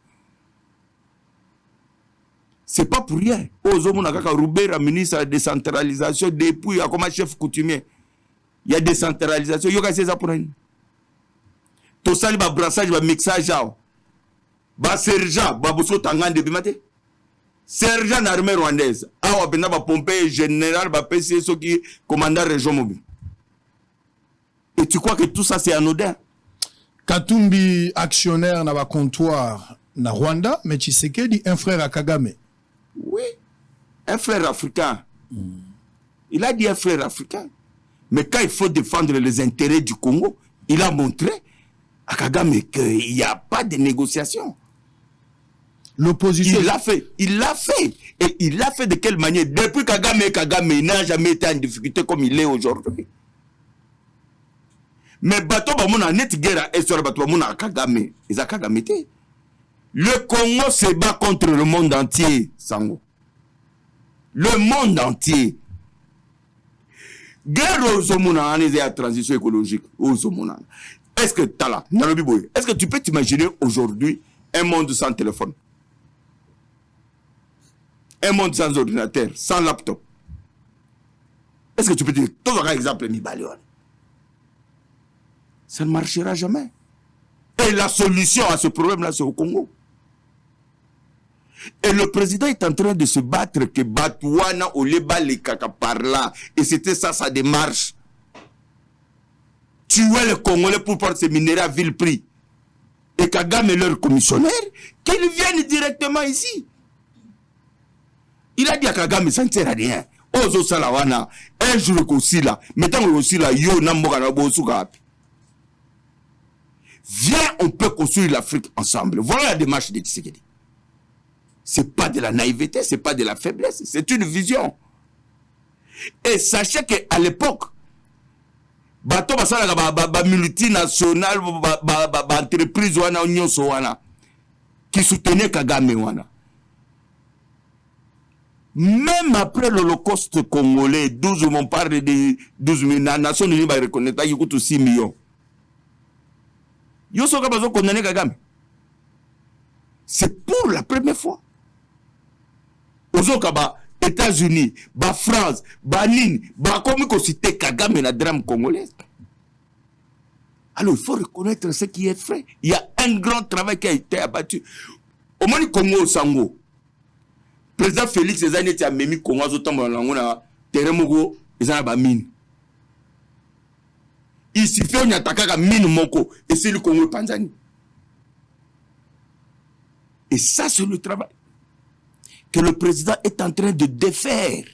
C'est pas pour rien. Ozomona kaka Roubera, ministre de la décentralisation, depuis il y a comme chef coutumier. Il y a décentralisation. Il y a ces apprenants. Tout ça, il y a brassage, il y a mixage. Il y a sergent, il y a bosso tangan de bimate. Sergent d'armée rwandaise. Ah, il y a pompier général, il y a PCSO qui commandant région mobile. Et tu crois que tout ça c'est anodin? Katumbi, actionnaire, n'a pas comptoir na Rwanda, mais Tshisekedi, un frère à Kagame. Oui, un frère africain. Il a dit un frère africain. Mais quand il faut défendre les intérêts du Congo, il a montré à Kagame qu'il n'y a pas de négociation. L'opposition. Il l'a fait. Et il l'a fait de quelle manière? Depuis Kagame, il n'a jamais été en difficulté comme il est aujourd'hui. Mais bateau bamona net guerre et sur bateau bamona Kagame, ils a Kagame té. Le Congo se bat contre le monde entier, Sango. Le monde entier. Guerre aux homona, on est à transition écologique. Aux homona. Est-ce que Tala, est-ce que tu peux t'imaginer aujourd'hui un monde sans téléphone? Un monde sans ordinateur, sans laptop. Est-ce que tu peux dire, tout un exemple, ça ne marchera jamais. Et la solution à ce problème-là, c'est au Congo. Et le président est en train de se battre que Batouana ou les Kaka par là. Et c'était ça sa démarche. Tuer les Congolais pour prendre ces minéraux à vil prix. Et Kagame et leur commissionnaire, qu'ils viennent directement ici. Il a dit à Kagame, ça ne sert à rien. Ozo Salawana, un jour aussi là, mettons aussi là, yo Namboka Nabosugapi. Viens, on peut construire l'Afrique ensemble. Voilà la démarche de Tshisekedi. C'est pas de la naïveté, c'est pas de la faiblesse, c'est une vision. Et sachez qu'à l'époque, bato basala ba multinationale, ba entreprise wana nyonso wana qui soutenait Kagame wana. Même après l'Holocauste congolais, 12 on parle de 12 000, la Nations Unies va reconnaître, il coûte 6 millions. Yo soka bazo condamné Kagame. C'est pour la première fois. Ozoka ba États-Unis, ba France, ba Nine, ba comme qu'on cite Kagame na drame congolaise. Alors il faut reconnaître ce qui est fait. Il y a un grand travail qui a été abattu. Au moins Congo Sango. Président Félix Ezani était à Memi Congo azotambo na ngona terrain moko ezana ba mine. Il suffit on attaque à mine moko et c'est le Congo Tanzanie. Et ça c'est le travail que le président est en train de défaire.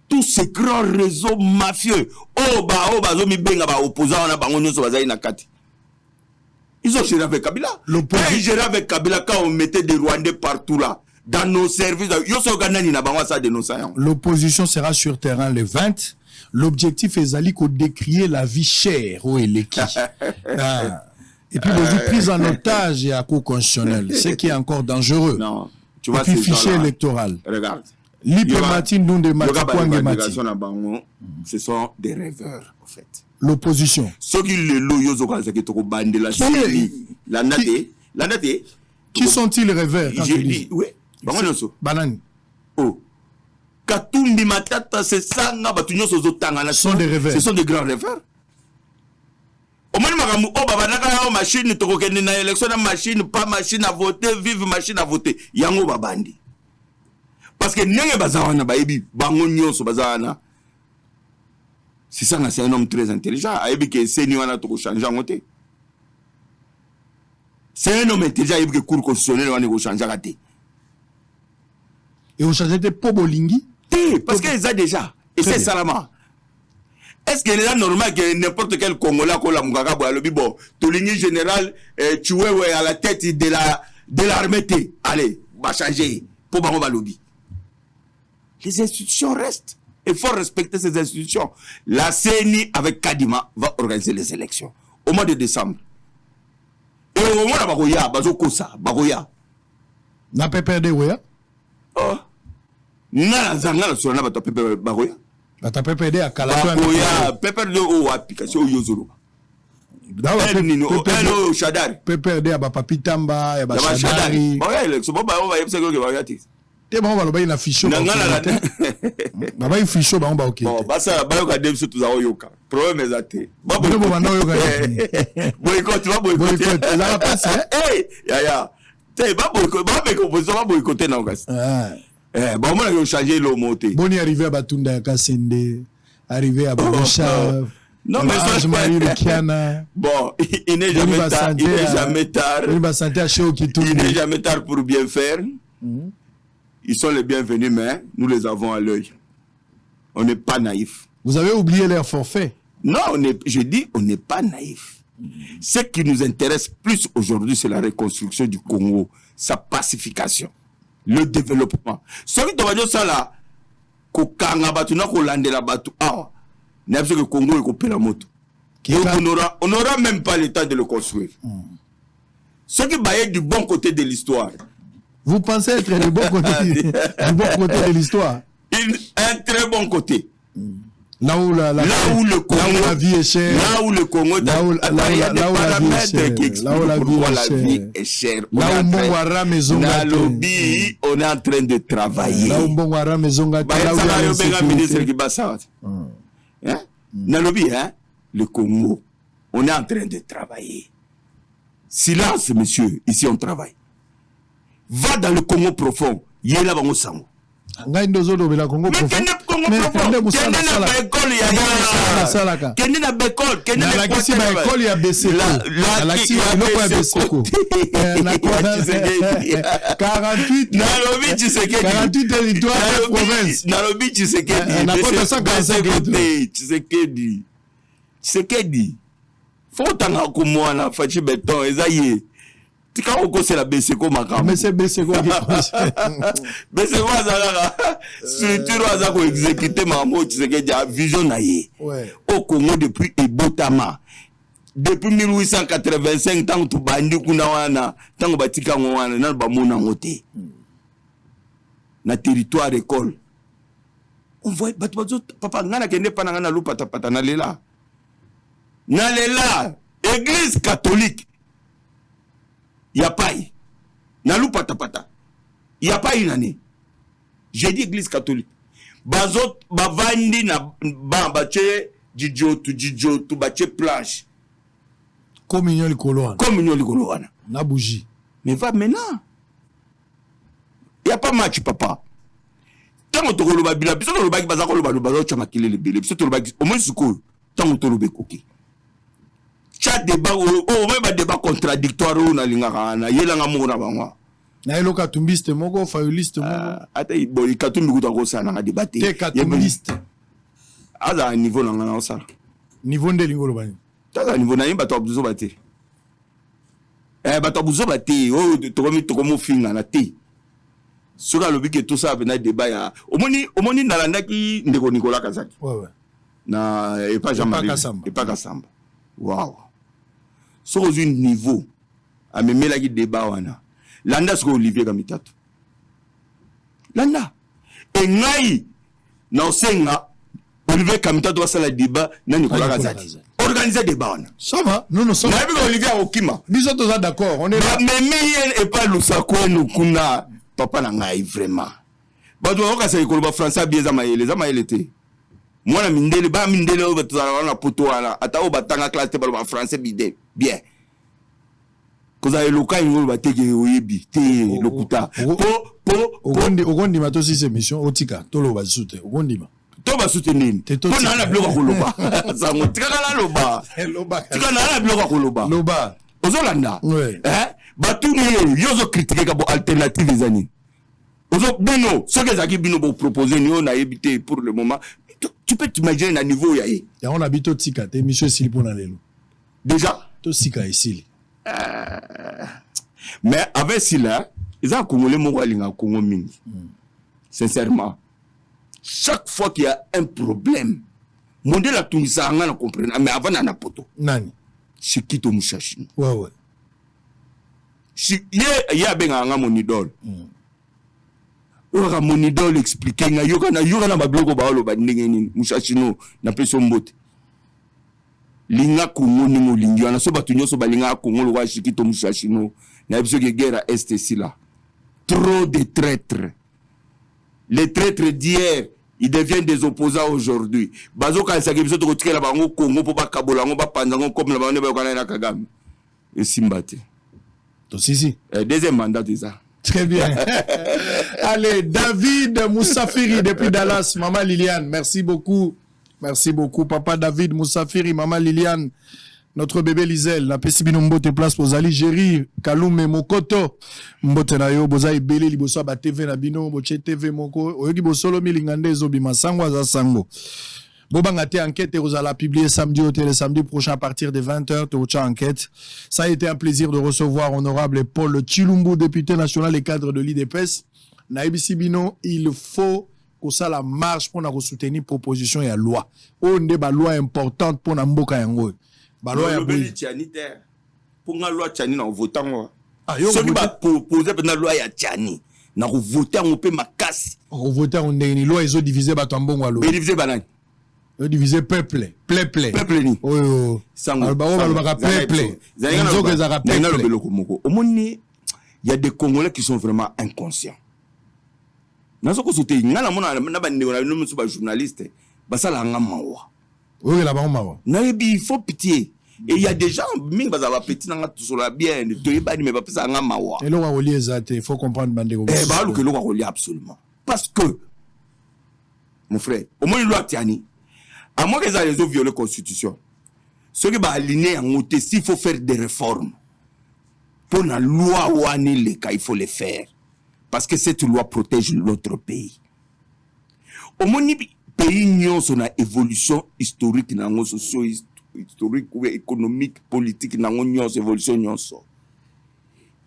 Tous ces grands réseaux mafieux. Zomi benga ba opposants na bango nyonso bazali na kati. Ils ont géré avec Kabila. Ils géraient avec Kabila quand on mettait des Rwandais partout là. Dans nos services. L'opposition sera sur terrain le 20. L'objectif est d'aller décrier la vie chère au Eleki. Et puis, les prises en otage et à cours constitutionnel, ce qui est encore dangereux. Non, tu vois, et puis, fichier électoral. Regarde. Ce sont des rêveurs, en fait. L'opposition. Qui sont-ils rêveurs? Oui. Banani. Oh. Katumbi Matata, c'est ça, sont des rêveurs. Ce sont des grands rêveurs. Au moins, machine, machine, pas machine à voter, vive machine à voter. Yango babandi. Parce que Nenge Bazawana, Baebi, Bangonyo, Bazana. C'est ça, c'est un homme très intelligent. Aebi qui est Niwana Toko changer en côté. C'est un homme intelligent, Aebi qui est cours constitutionnel, on est changer à thé. Et on changeait de Pobolingi? Parce qu'ils ont déjà. Et c'est Salama. Est-ce qu'il est normal que n'importe quel Congolais, bon, Toligny général, tu es à la tête de l'armée, allez, va changer. Pour Bango lobby. Les institutions restent. Il faut respecter ces institutions. La CENI avec Kadima va organiser les élections au mois de décembre. Et au mois de Bagoya, Bazokosa, Bagoya. N'a pas perdu, oui. Oh. Nana Zangala sur la Bagoya. Bagoya, à Bagoya, Pepper de O application Yozolo. El Shadari. Pepper de Abapapitamba, Abashadari. C'est bon, on va y aller. Te ba ba ba na ficho ba ba ba ficho ba ba ok bon basa ba yo ka dem surtout za oyoka problème ezate ba bo ba na oyoka boycott la passe ya te ba boycott ba me composition ba boycotter na okasi bon moi j'ai changé le mot te boni arrivé à Batunda ya Kasende arrivé à Baboucha non mais ça Marie le Kiana bon il n'est jamais tard il n'est jamais tard il va santé à Chez Okitou il n'est jamais tard pour bien faire. Ils sont les bienvenus, mais nous les avons à l'œil. On n'est pas naïf. Vous avez oublié leur forfait? Non, je dis on n'est pas naïf. Ce qui nous intéresse plus aujourd'hui, c'est la reconstruction du Congo, sa pacification, le développement. Ce qui doit dire ça là, le Congo est coupé la moto. On n'aura même pas le temps de le construire. Ce qui va être du bon côté de l'histoire. Vous pensez être du bon côté, du bon côté de l'histoire? Un très bon côté. Là où la vie est chère. Là où le Congo, il y a des paramètres qui expliquent pourquoi la vie est chère. Là où on est en train de travailler. Là où le Congo, on est en train de travailler. Silence, monsieur, ici on travaille. Va dans le Congo profond, il y a là-bas au Sango. Mais Congo profond. tika okosela beseko makambo mais c'est beseko beseko azalaka structure aza ko exécuter makambo Tshisekedi a vision na ye au Congo depuis ebotama depuis 1885 tant to bandi kuna wana tango batika ngwana na ba mona ngote na territoire école on voit batu papa ngana kende pana ngana lupata pata na lela église catholique ya pai na lupata pata ya pai nani j'ai dit église catholique bazot bavandi na bamba che jijotu bache plage communion likolo wana na bougie mais va maintenant il y a pas match papa tango tokoloba bila biso tolobaki bazako loba chama kilele bile biso tolobaki au moins sikoyo tango tolobe koki chat débat même débat contradictoire na lingaka na yelanga mona bangwa na eloka tumbiste moko fayoliste moko ata boy katumbi kuta ko sana na débatté te katumbiste aza niveau na ngana osala niveau nde lingolo bani tata niveau na yimba to buzo baté bato buzo baté tokomo finga na té soka lobiki tout ça na débat ya omoni nalandaki ndeko Nicolas Kazaki na et pas Jean-Marie et pas Kasamba wow sur un niveau à me mettre la débat wana landa sur Olivier Kamitato landa et ngai na osenga Olivier Kamitato va sala débat na Nicolas Kazati organiser débat wana ça va nous sommes na bi Olivier Okima biso toza d'accord on est là mais mien et pas Lusako no kuna papa na ngai vraiment ba do ka sa ikolo ba français bieza maele te moi mindele ba mindele o batala na poto wana ata o batanga classe te ba français bidé bien koza eloka ngolo bateke oyebi te lokuta po ogondi mato si émission otika tolo ba soute ogondi ma to ba soute nini to na na bloka koloba zango tika na loba tika na bloka koloba loba ozolanda batu ni yozo critiquer ka bo alternative ezani ozo bino ce que zaki bino bo proposer ni on a évité pour le moment. Tu peux t'imaginer à niveau yaé. Ya on habite au tika te monsieur Silipo na lelo. Déjà to sika esili. Mais avec cela, ils ont congolais mo walinga Congo mingi. Sincèrement, chaque fois qu'il y a un problème, monde la tungisa nga na comprendre mais avant na poto. Nani? Shikito Mushashi. Ouais. Ya benga nga mon idole. Ora mon idole expliquer nga yoka na babloko ba oloba ndenge nini Mushashino na peso mbote linga Congo ni molingi wana so batu nyoso balinga Congo lo wa Shikito Mushashino na biso ke guerre est ici là trop de traîtres, les traîtres d'hier ils deviennent des opposants aujourd'hui bazoka sa ke biso to kotikela bango Congo po ba kabola ngo ba panza ngo comme la bande ba kana na Kagame et Simbate to sisi deuxième mandat de ça. Très bien. Allez, David Moussafiri depuis Dallas, Maman Liliane, merci beaucoup. Merci beaucoup, Papa David Moussafiri, Maman Liliane, notre bébé Lisel, la Pesibino Mbote place pour Algérie, Kaloume Mokoto, Mbote Nayo, Bozaï Bele, Liboso, Ba TV Nabino, Boche TV Moko, Oyogi Bosolo Milingande, Zobima Sangwa Zasango. Bobangate enquête, vous allez publier samedi au télé, samedi prochain à partir de 20h, Théocha enquête. Ça a été un plaisir de recevoir honorable Paul Chilumbu, député national et cadre de l'IDPS. Naïbi Sibino, il faut que ça la marche pour nous soutenir proposition et la loi. On a une loi importante pour nous mboka yango. Ba loi ya tianitaire. Pour nga loi tiani na votant. Ah yo ba proposer na loi ya tiani. Na voter on peut makasi. On voter on ndeni loi iso diviser ba tambongo lo. Diviser banani. diviser peuple ni oyo sango peuple il y a des Congolais qui sont vraiment inconscients. Nazo ko sote ngala mona na ba ndeko na no so ba journaliste ba sala nga mawa oui la ba mawa na yebi il faut pitié et il y a des gens mingi ba za ba petit na nga tout la bien to yeba ni me ba pesa nga mawa et lo wa oli ezate il faut comprendre bandeko ba lu que lo wa oli absolument parce que mon frère au moins loi tiani à moins que ça les ont violé la constitution ceux qui va aligner en côté s'il faut faire des réformes pour la loi wani les cas il faut les faire parce que cette loi protège notre pays au moins pays n'y son évolution historique nango socio historique ou économique politique nango n'y évolution n'y so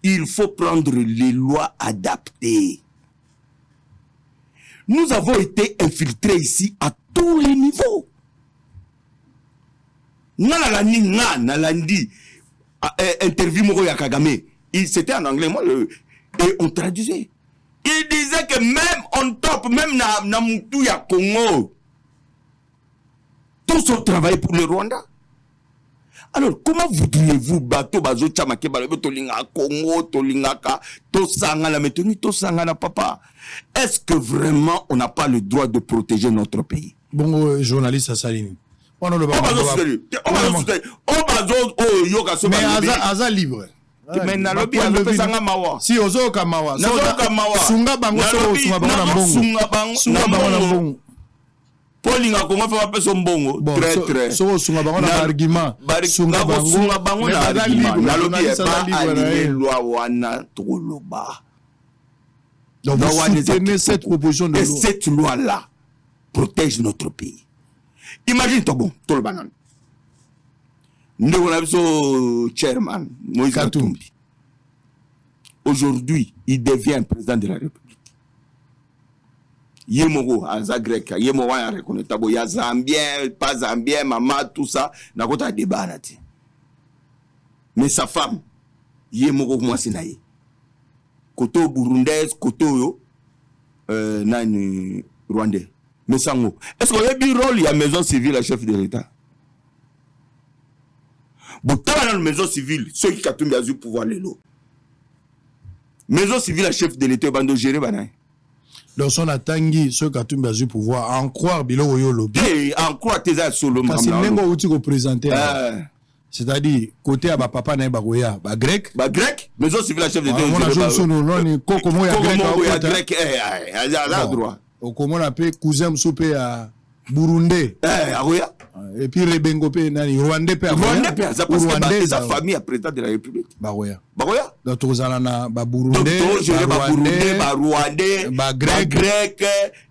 il faut prendre les lois adaptées. Nous avons été infiltrés ici à tous les niveaux. Nalandi interview Moro ya Kagame, c'était en anglais, moi et on traduisait. Il disait que même on top, même na Moutou ya Congo, tous ont travaillé pour le Rwanda. Alors, comment voudriez-vous bateau bazo chamake balobe tolinga Congo, tolingaka, tosanga la metoni, tosanga la papa? Est-ce que vraiment on n'a pas le droit de protéger notre pays? Bon, journaliste à Saline. On le mais Aza libre. Mais nalobi azopesanga mawa. Si ozoka mawa. Sunga bango sunga bango na mbongo. Polinga Congo fa peso mbongo très so sunga bango na argument sunga bango na argument nalobi ba aligner loi wana toloba. Donc vous soutenez cette proposition de loi. Et cette loi là protège notre pays. Imagine toi bon tolobanan. Nous avons chairman Moïse Katumbi. Aujourd'hui, il devient président de la République. Yemoro, Aza grec, Yemoro, ya reconnaissable, ya Zambien, pas Zambien, maman, tout ça, n'a pas de débat. Mais sa femme, Yemoro, moi, c'est naïe. Koto burundaise, koto nani rwandais. Mais sango. Est-ce qu'on a bien rôle, il y a maison civile à chef de l'État? Bon, dans la maison civile, ceux qui ont eu pouvoir les lots. Maison civile à chef de l'État, bando géré banaï. Donc, son attengi, ceux qui ont eu pouvoir en croire, bilo yo lobby. En croire tes ailes solo. Parce que même quand tu représentes, c'est-à-dire, côté à papa na bagoya, ba grec. Ba grec, maison civile à chef de l'État. On a joué son nom, ni koko mo ya grec. Koko mo ya grec, à droit. Au comment on appelle cousin soupé à Burundi. Agoya. Et puis Rebengo pe nani Rwandais pe Rwandais pe ça parce que sa famille est président de la République. Bagoya. Donc tozala na ba Burundi, ba Rwandais, ba grec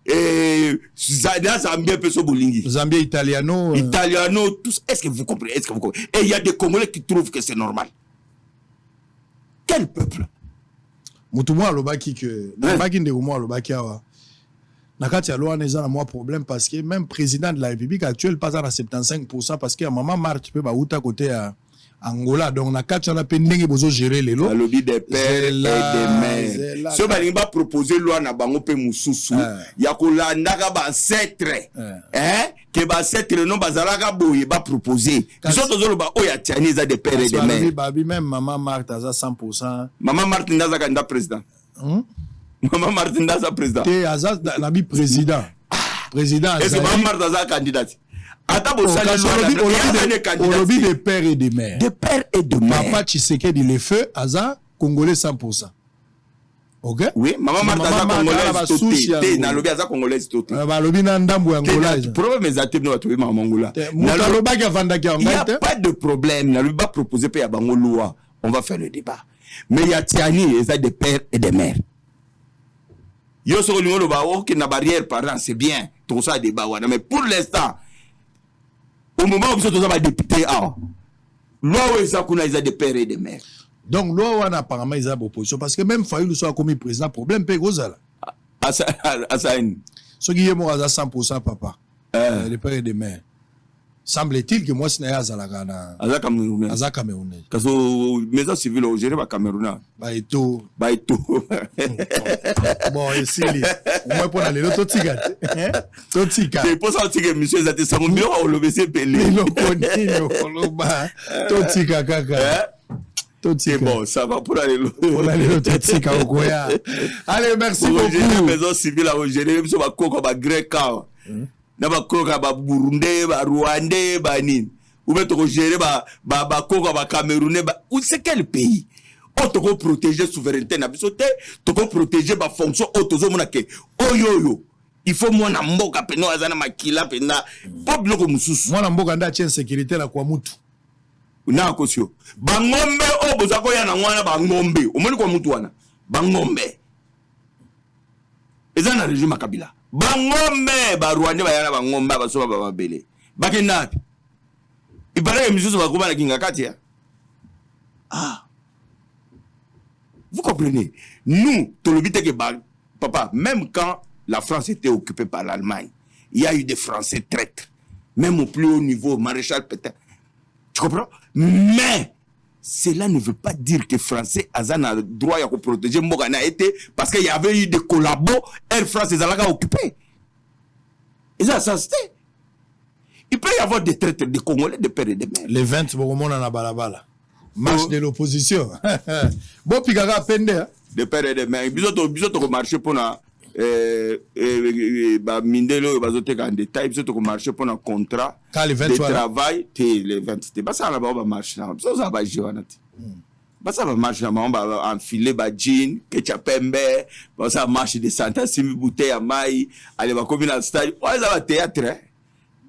et Zambien pe so bolingi. Zambien italiano, tous. Est-ce que vous comprenez? Et il y a des Congolais qui trouvent que c'est normal. Quel peuple? Mutumwa lobaki que lobaki ndeko mo lobaki awa. Nakati ya loi neza na moi problème parce que même président de la République actuelle passe à 75% parce que à maman Marthe peut ba uta côté à Angola donc nakati na pe ndenge bozo gérer les lots. Le lobby des pères et des mères. Ce bali ba proposer loi na bango pe mususu ya kolanda ka ba ancêtre que ba ancêtre non bazalaka boye ba proposer. Ils sont toujours ba oya tiani za des pères et des mères. Babi même maman Marthe à 100%. Maman Marthe ndaza kanda président. Maman Martin Daza président. T'es Azaz Nabi président. Président. Est-ce que Maman Martin Daza candidat? Attends, au lobby des pères et des mères. Des pères et de mères. Papa Tshisekedi les feux, Aza Congolais 100%. Ok? Oui, Maman Martin Daza Congolais. T'es dans le lobby Aza Congolais tout. Bah lobby n'andambu Angola. Problème est à nous à trouver Maman Angola. Il n'y a pas de problème. N'a pas proposé pour Yabango loi. On va faire le débat. Mais il y a Tiani, il y a des pères et des mères. Yo so lingo lo ba o ki na barrière parents c'est bien tout ça débat wana mais pour l'instant au moment où vous êtes député loi où ça kuna ils a des pères et des mères donc loi wana apparemment ils a opposition parce que même Fayulu soit comme président problème pe gozala asa ce qui est moi à 100% papa les pères et des mères Semble-t-il que moi, ce n'est pas Azalagana. Aza Camerounais. Aza Camerounais. Parce que maison civile au géré ba Camerounais. Baito. Bon, ici, moi, pour aller l'autre tigate. Totika. C'est pour ça que monsieur Zate Samon bien au lobé pelé. Il Totika kaka. C'est bon, ça va pour aller l'autre Totika au Goya. Allez, merci beaucoup. Maison civile au géré, monsieur ba koko ba grec. Na ba koka ba Burundais, ba Rwandais, ba nini. Ou bien to gérer ba koka ba Camerounais, ba ou c'est quel pays? On te protéger souveraineté na biso te, to protéger ba fonction otozo mona ke. Oyoyo. Il faut moi na mboka peno azana makila pena. Pas bloko mususu. Moi na mboka nda tien sécurité la kwa mutu. Na kosio. Ba ngombe o bozako ya na ngwana ba ngombe. Omoni kwa mutu wana. Ba ngombe. Ezana régime Kabila. Bangombe Rwanda bayana bangombe basoba babele bakenapi ibara misusu bakuba na kinga kati ya vous comprenez, nous tolobite que papa, même quand la France était occupée par l'Allemagne, il y a eu des Français traîtres, même au plus haut niveau, maréchal Pétain, tu comprends, mais cela ne veut pas dire que Français Azana a droit à protéger Mogana été parce qu'il y avait eu des collabos Air France et Zalaga occupés. Et ça, c'était. Il peut y avoir des traites de Congolais de père et de mère. Les 20 Bogomon en Balabala. Marche de l'opposition. Bon, Pigaga Pende. De père et de mère. Bisoto marché pour la. Mindelo bazote en détail bisoto marché pour un contrat de travail les 20 c'était pas ça là bas marché là ça va jouer pas ça va marcher on va enfiler ba jean ketchapembe ça marche de Santa simi bouteille à maï aller va comme dans stade ouais ça va théâtre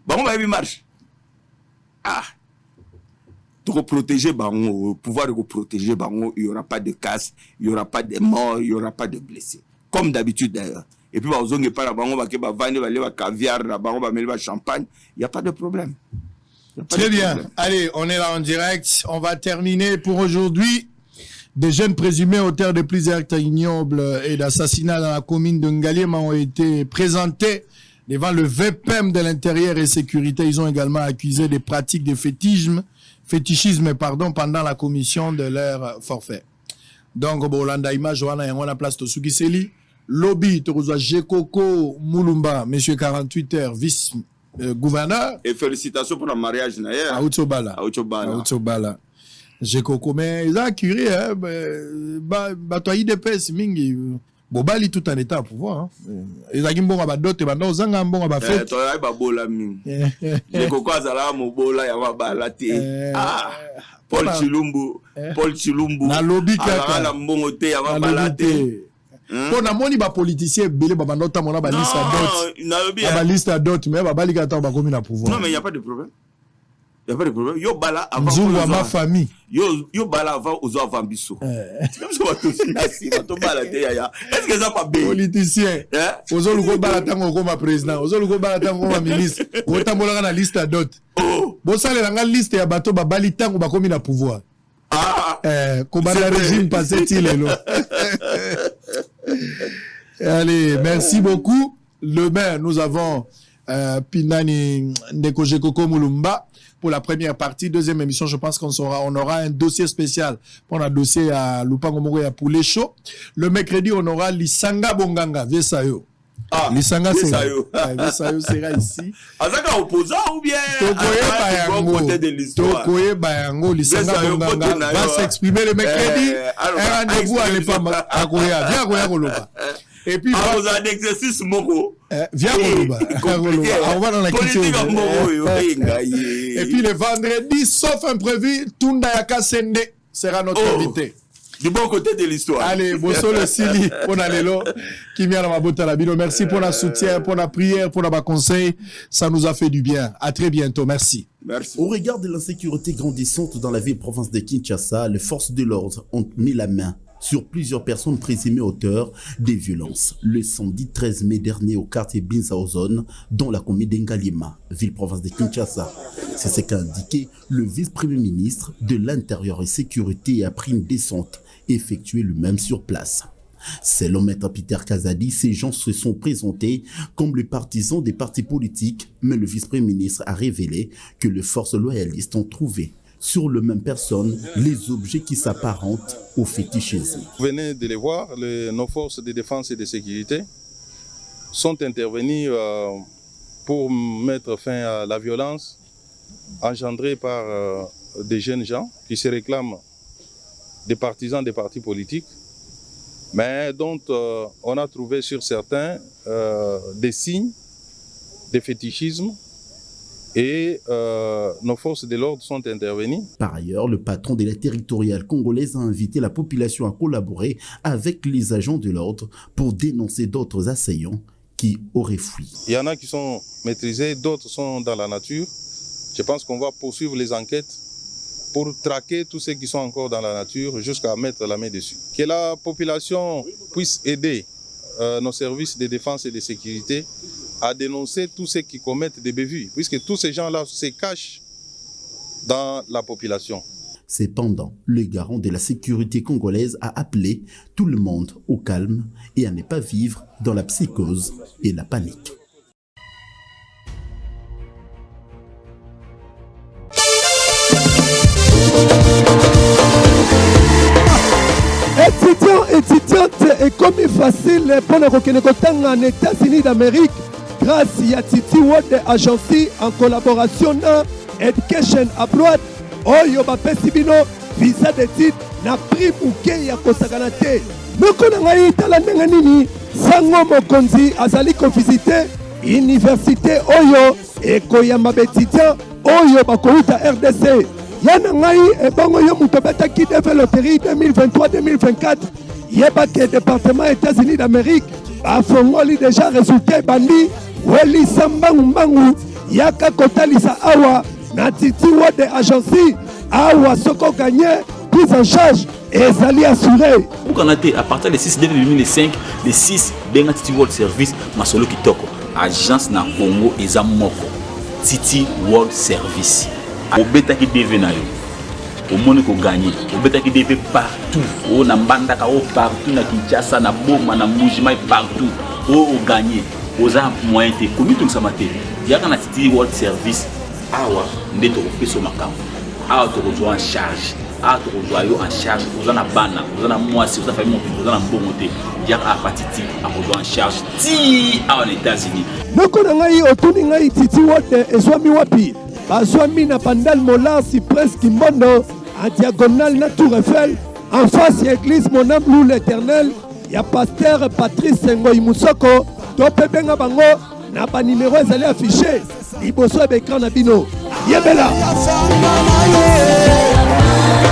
bon on va marche pour protéger bango pouvoir de protéger bango il y aura pas de casse il y aura pas de morts il y aura pas de blessés comme d'habitude d'ailleurs. Et puis, on ne pas vendre caviar, champagne. Il n'y a pas de problème. Très bien. Allez, on est là en direct. On va terminer pour aujourd'hui. Des jeunes présumés auteurs de plusieurs actes ignobles et d'assassinats dans la commune de Ngaliema ont été présentés devant le VPM de l'Intérieur et Sécurité. Ils ont également accusé des pratiques de fétichisme pendant la commission de leur forfait. Donc, Bolanda Image, on a la place de Sukiseli. Lobby, Jekoko Mulumba, monsieur 48 heures, vice-gouverneur. Et félicitations pour le mariage d'ailleurs. À Outsobala. Jekoko, mais ils ont curé, toi, IDPS, mingi. Bobali tout en état à pouvoir. Ils ont dit bon, d'autres, ils ont bon, à fait. Toi, il bola mingi. Jekoko, azala, mobola, yama balati. Paul Chilumbu. Na lobby, kaka. Na mbongote, yama balati. Pour na moni ba politicien belé ba bandota mona ba liste à dot. Ba liste à dot mais ba bali kata ba komi na pouvoir. Non mais il y a pas de problème. Il y a pas de problème. Yo bala avant ma famille. Yo bala avant aux avant biso. Même si on va tous ici, on va bala te ya. Est-ce que ça pas bien politicien? Ozo luko bala tango comme président, ozo luko bala tango comme ministre. O tambola na liste à dot. Bo sale na liste ya bato ba bali tango ba komi na pouvoir. Comment le régime passait-il là? Allez, merci beaucoup. Le maire, nous avons Pinani Ndekojekoko Mulumba pour la première partie. Deuxième émission, je pense qu'on aura un dossier spécial pour un dossier à Lupango Mogoya pour les shows. Le mercredi, on aura Lisanga Bonganga, Vesayo. Lisanga Vesayo sera ici. Azaka opposant ou bien Tokoye Bayango, Lisanga Bonganga va s'exprimer le mercredi. Un rendez-vous à l'époque à Koya. Viens Koya Koloba. Et puis, vous avez un exercice moro. Viens Koloba. On va dans la kitchen. Et puis le vendredi, sauf imprévu, Tunda Yaka Sende sera notre invité. Du bon côté de l'histoire. Allez, Bosso le Sili, pour Nalélo, qui vient dans ma botte à la bino. Merci pour la soutien, pour la prière, pour la conseil. Ça nous a fait du bien. À très bientôt. Merci. Merci. Au regard de l'insécurité grandissante dans la ville-province de Kinshasa, les forces de l'ordre ont mis la main sur plusieurs personnes présumées auteurs des violences. Le samedi 13 mai dernier au quartier Binsaozone, dans la commune d'Engaliema, ville-province de Kinshasa. C'est ce qu'a indiqué le vice-premier ministre de l'Intérieur et Sécurité après une descente effectuée lui-même sur place. Selon Maître Peter Kazadi, ces gens se sont présentés comme les partisans des partis politiques, mais le vice-premier ministre a révélé que les forces loyalistes ont trouvé sur la même personne les objets qui s'apparentent au fétichisme. Vous venez de les voir, nos forces de défense et de sécurité sont intervenues pour mettre fin à la violence engendrée par des jeunes gens qui se réclament des partisans des partis politiques, mais dont on a trouvé sur certains des signes de fétichisme et nos forces de l'ordre sont intervenues. Par ailleurs, le patron de la territoriale congolaise a invité la population à collaborer avec les agents de l'ordre pour dénoncer d'autres assaillants qui auraient fui. Il y en a qui sont maîtrisés, d'autres sont dans la nature. Je pense qu'on va poursuivre les enquêtes pour traquer tous ceux qui sont encore dans la nature jusqu'à mettre la main dessus. Que la population puisse aider nos services de défense et de sécurité à dénoncer tous ceux qui commettent des bévues, puisque tous ces gens-là se cachent dans la population. Cependant, le garant de la sécurité congolaise a appelé tout le monde au calme et à ne pas vivre dans la psychose et la panique. Étudiante et comme facile pour le en États-Unis d'Amérique grâce à Titi World Agency en collaboration na Education Abroad oyo bapesi bino visa d'études na prix bouquet ya kosakana te moko na ngai tala ndenge nini sango mokonzi azali kovisite université oyo ekoyamba baétudiant oyo bakouta RDC yana ngai ebongo yo moto betaki développerie 2023-2024 yebake département États-Unis d'Amérique bafongoli déjà résultat bandi welisa mbangu yaka kotalisa awa na Titi World Agency awa soko gagné prise en charge ezali assuré Bukanate à partir des 6 2005 les 6 benga Titi World Service masolo kitoko agence na Congo eza moko Titi World Service obetaki DV na yo omoni ko gagner obetaki DV partout o na mbandaka o partout na Kinshasa na Boma na Mujima partout o gagner oza moyen te komito nsamate yaka na Titi World Service awa ndeto opeso makambo awa to ko en charge awa to ko yo en charge oza na bana oza na mwasi oza famille mo oza na mbongo te yaka apatiti ako en charge ti awa na États-Unis noko na ngai otuni ngai Titi World ezwami wapi bazwami na Pandal Molansi presque Mbondo en diagonale na Tour Eiffel en face de l'église Mon Âme Loue l'Éternel ya pasteur Patrice Ngoyi Musoko to pe benga bango na ba numéro ezali affiché liboso ya écran na bino yebela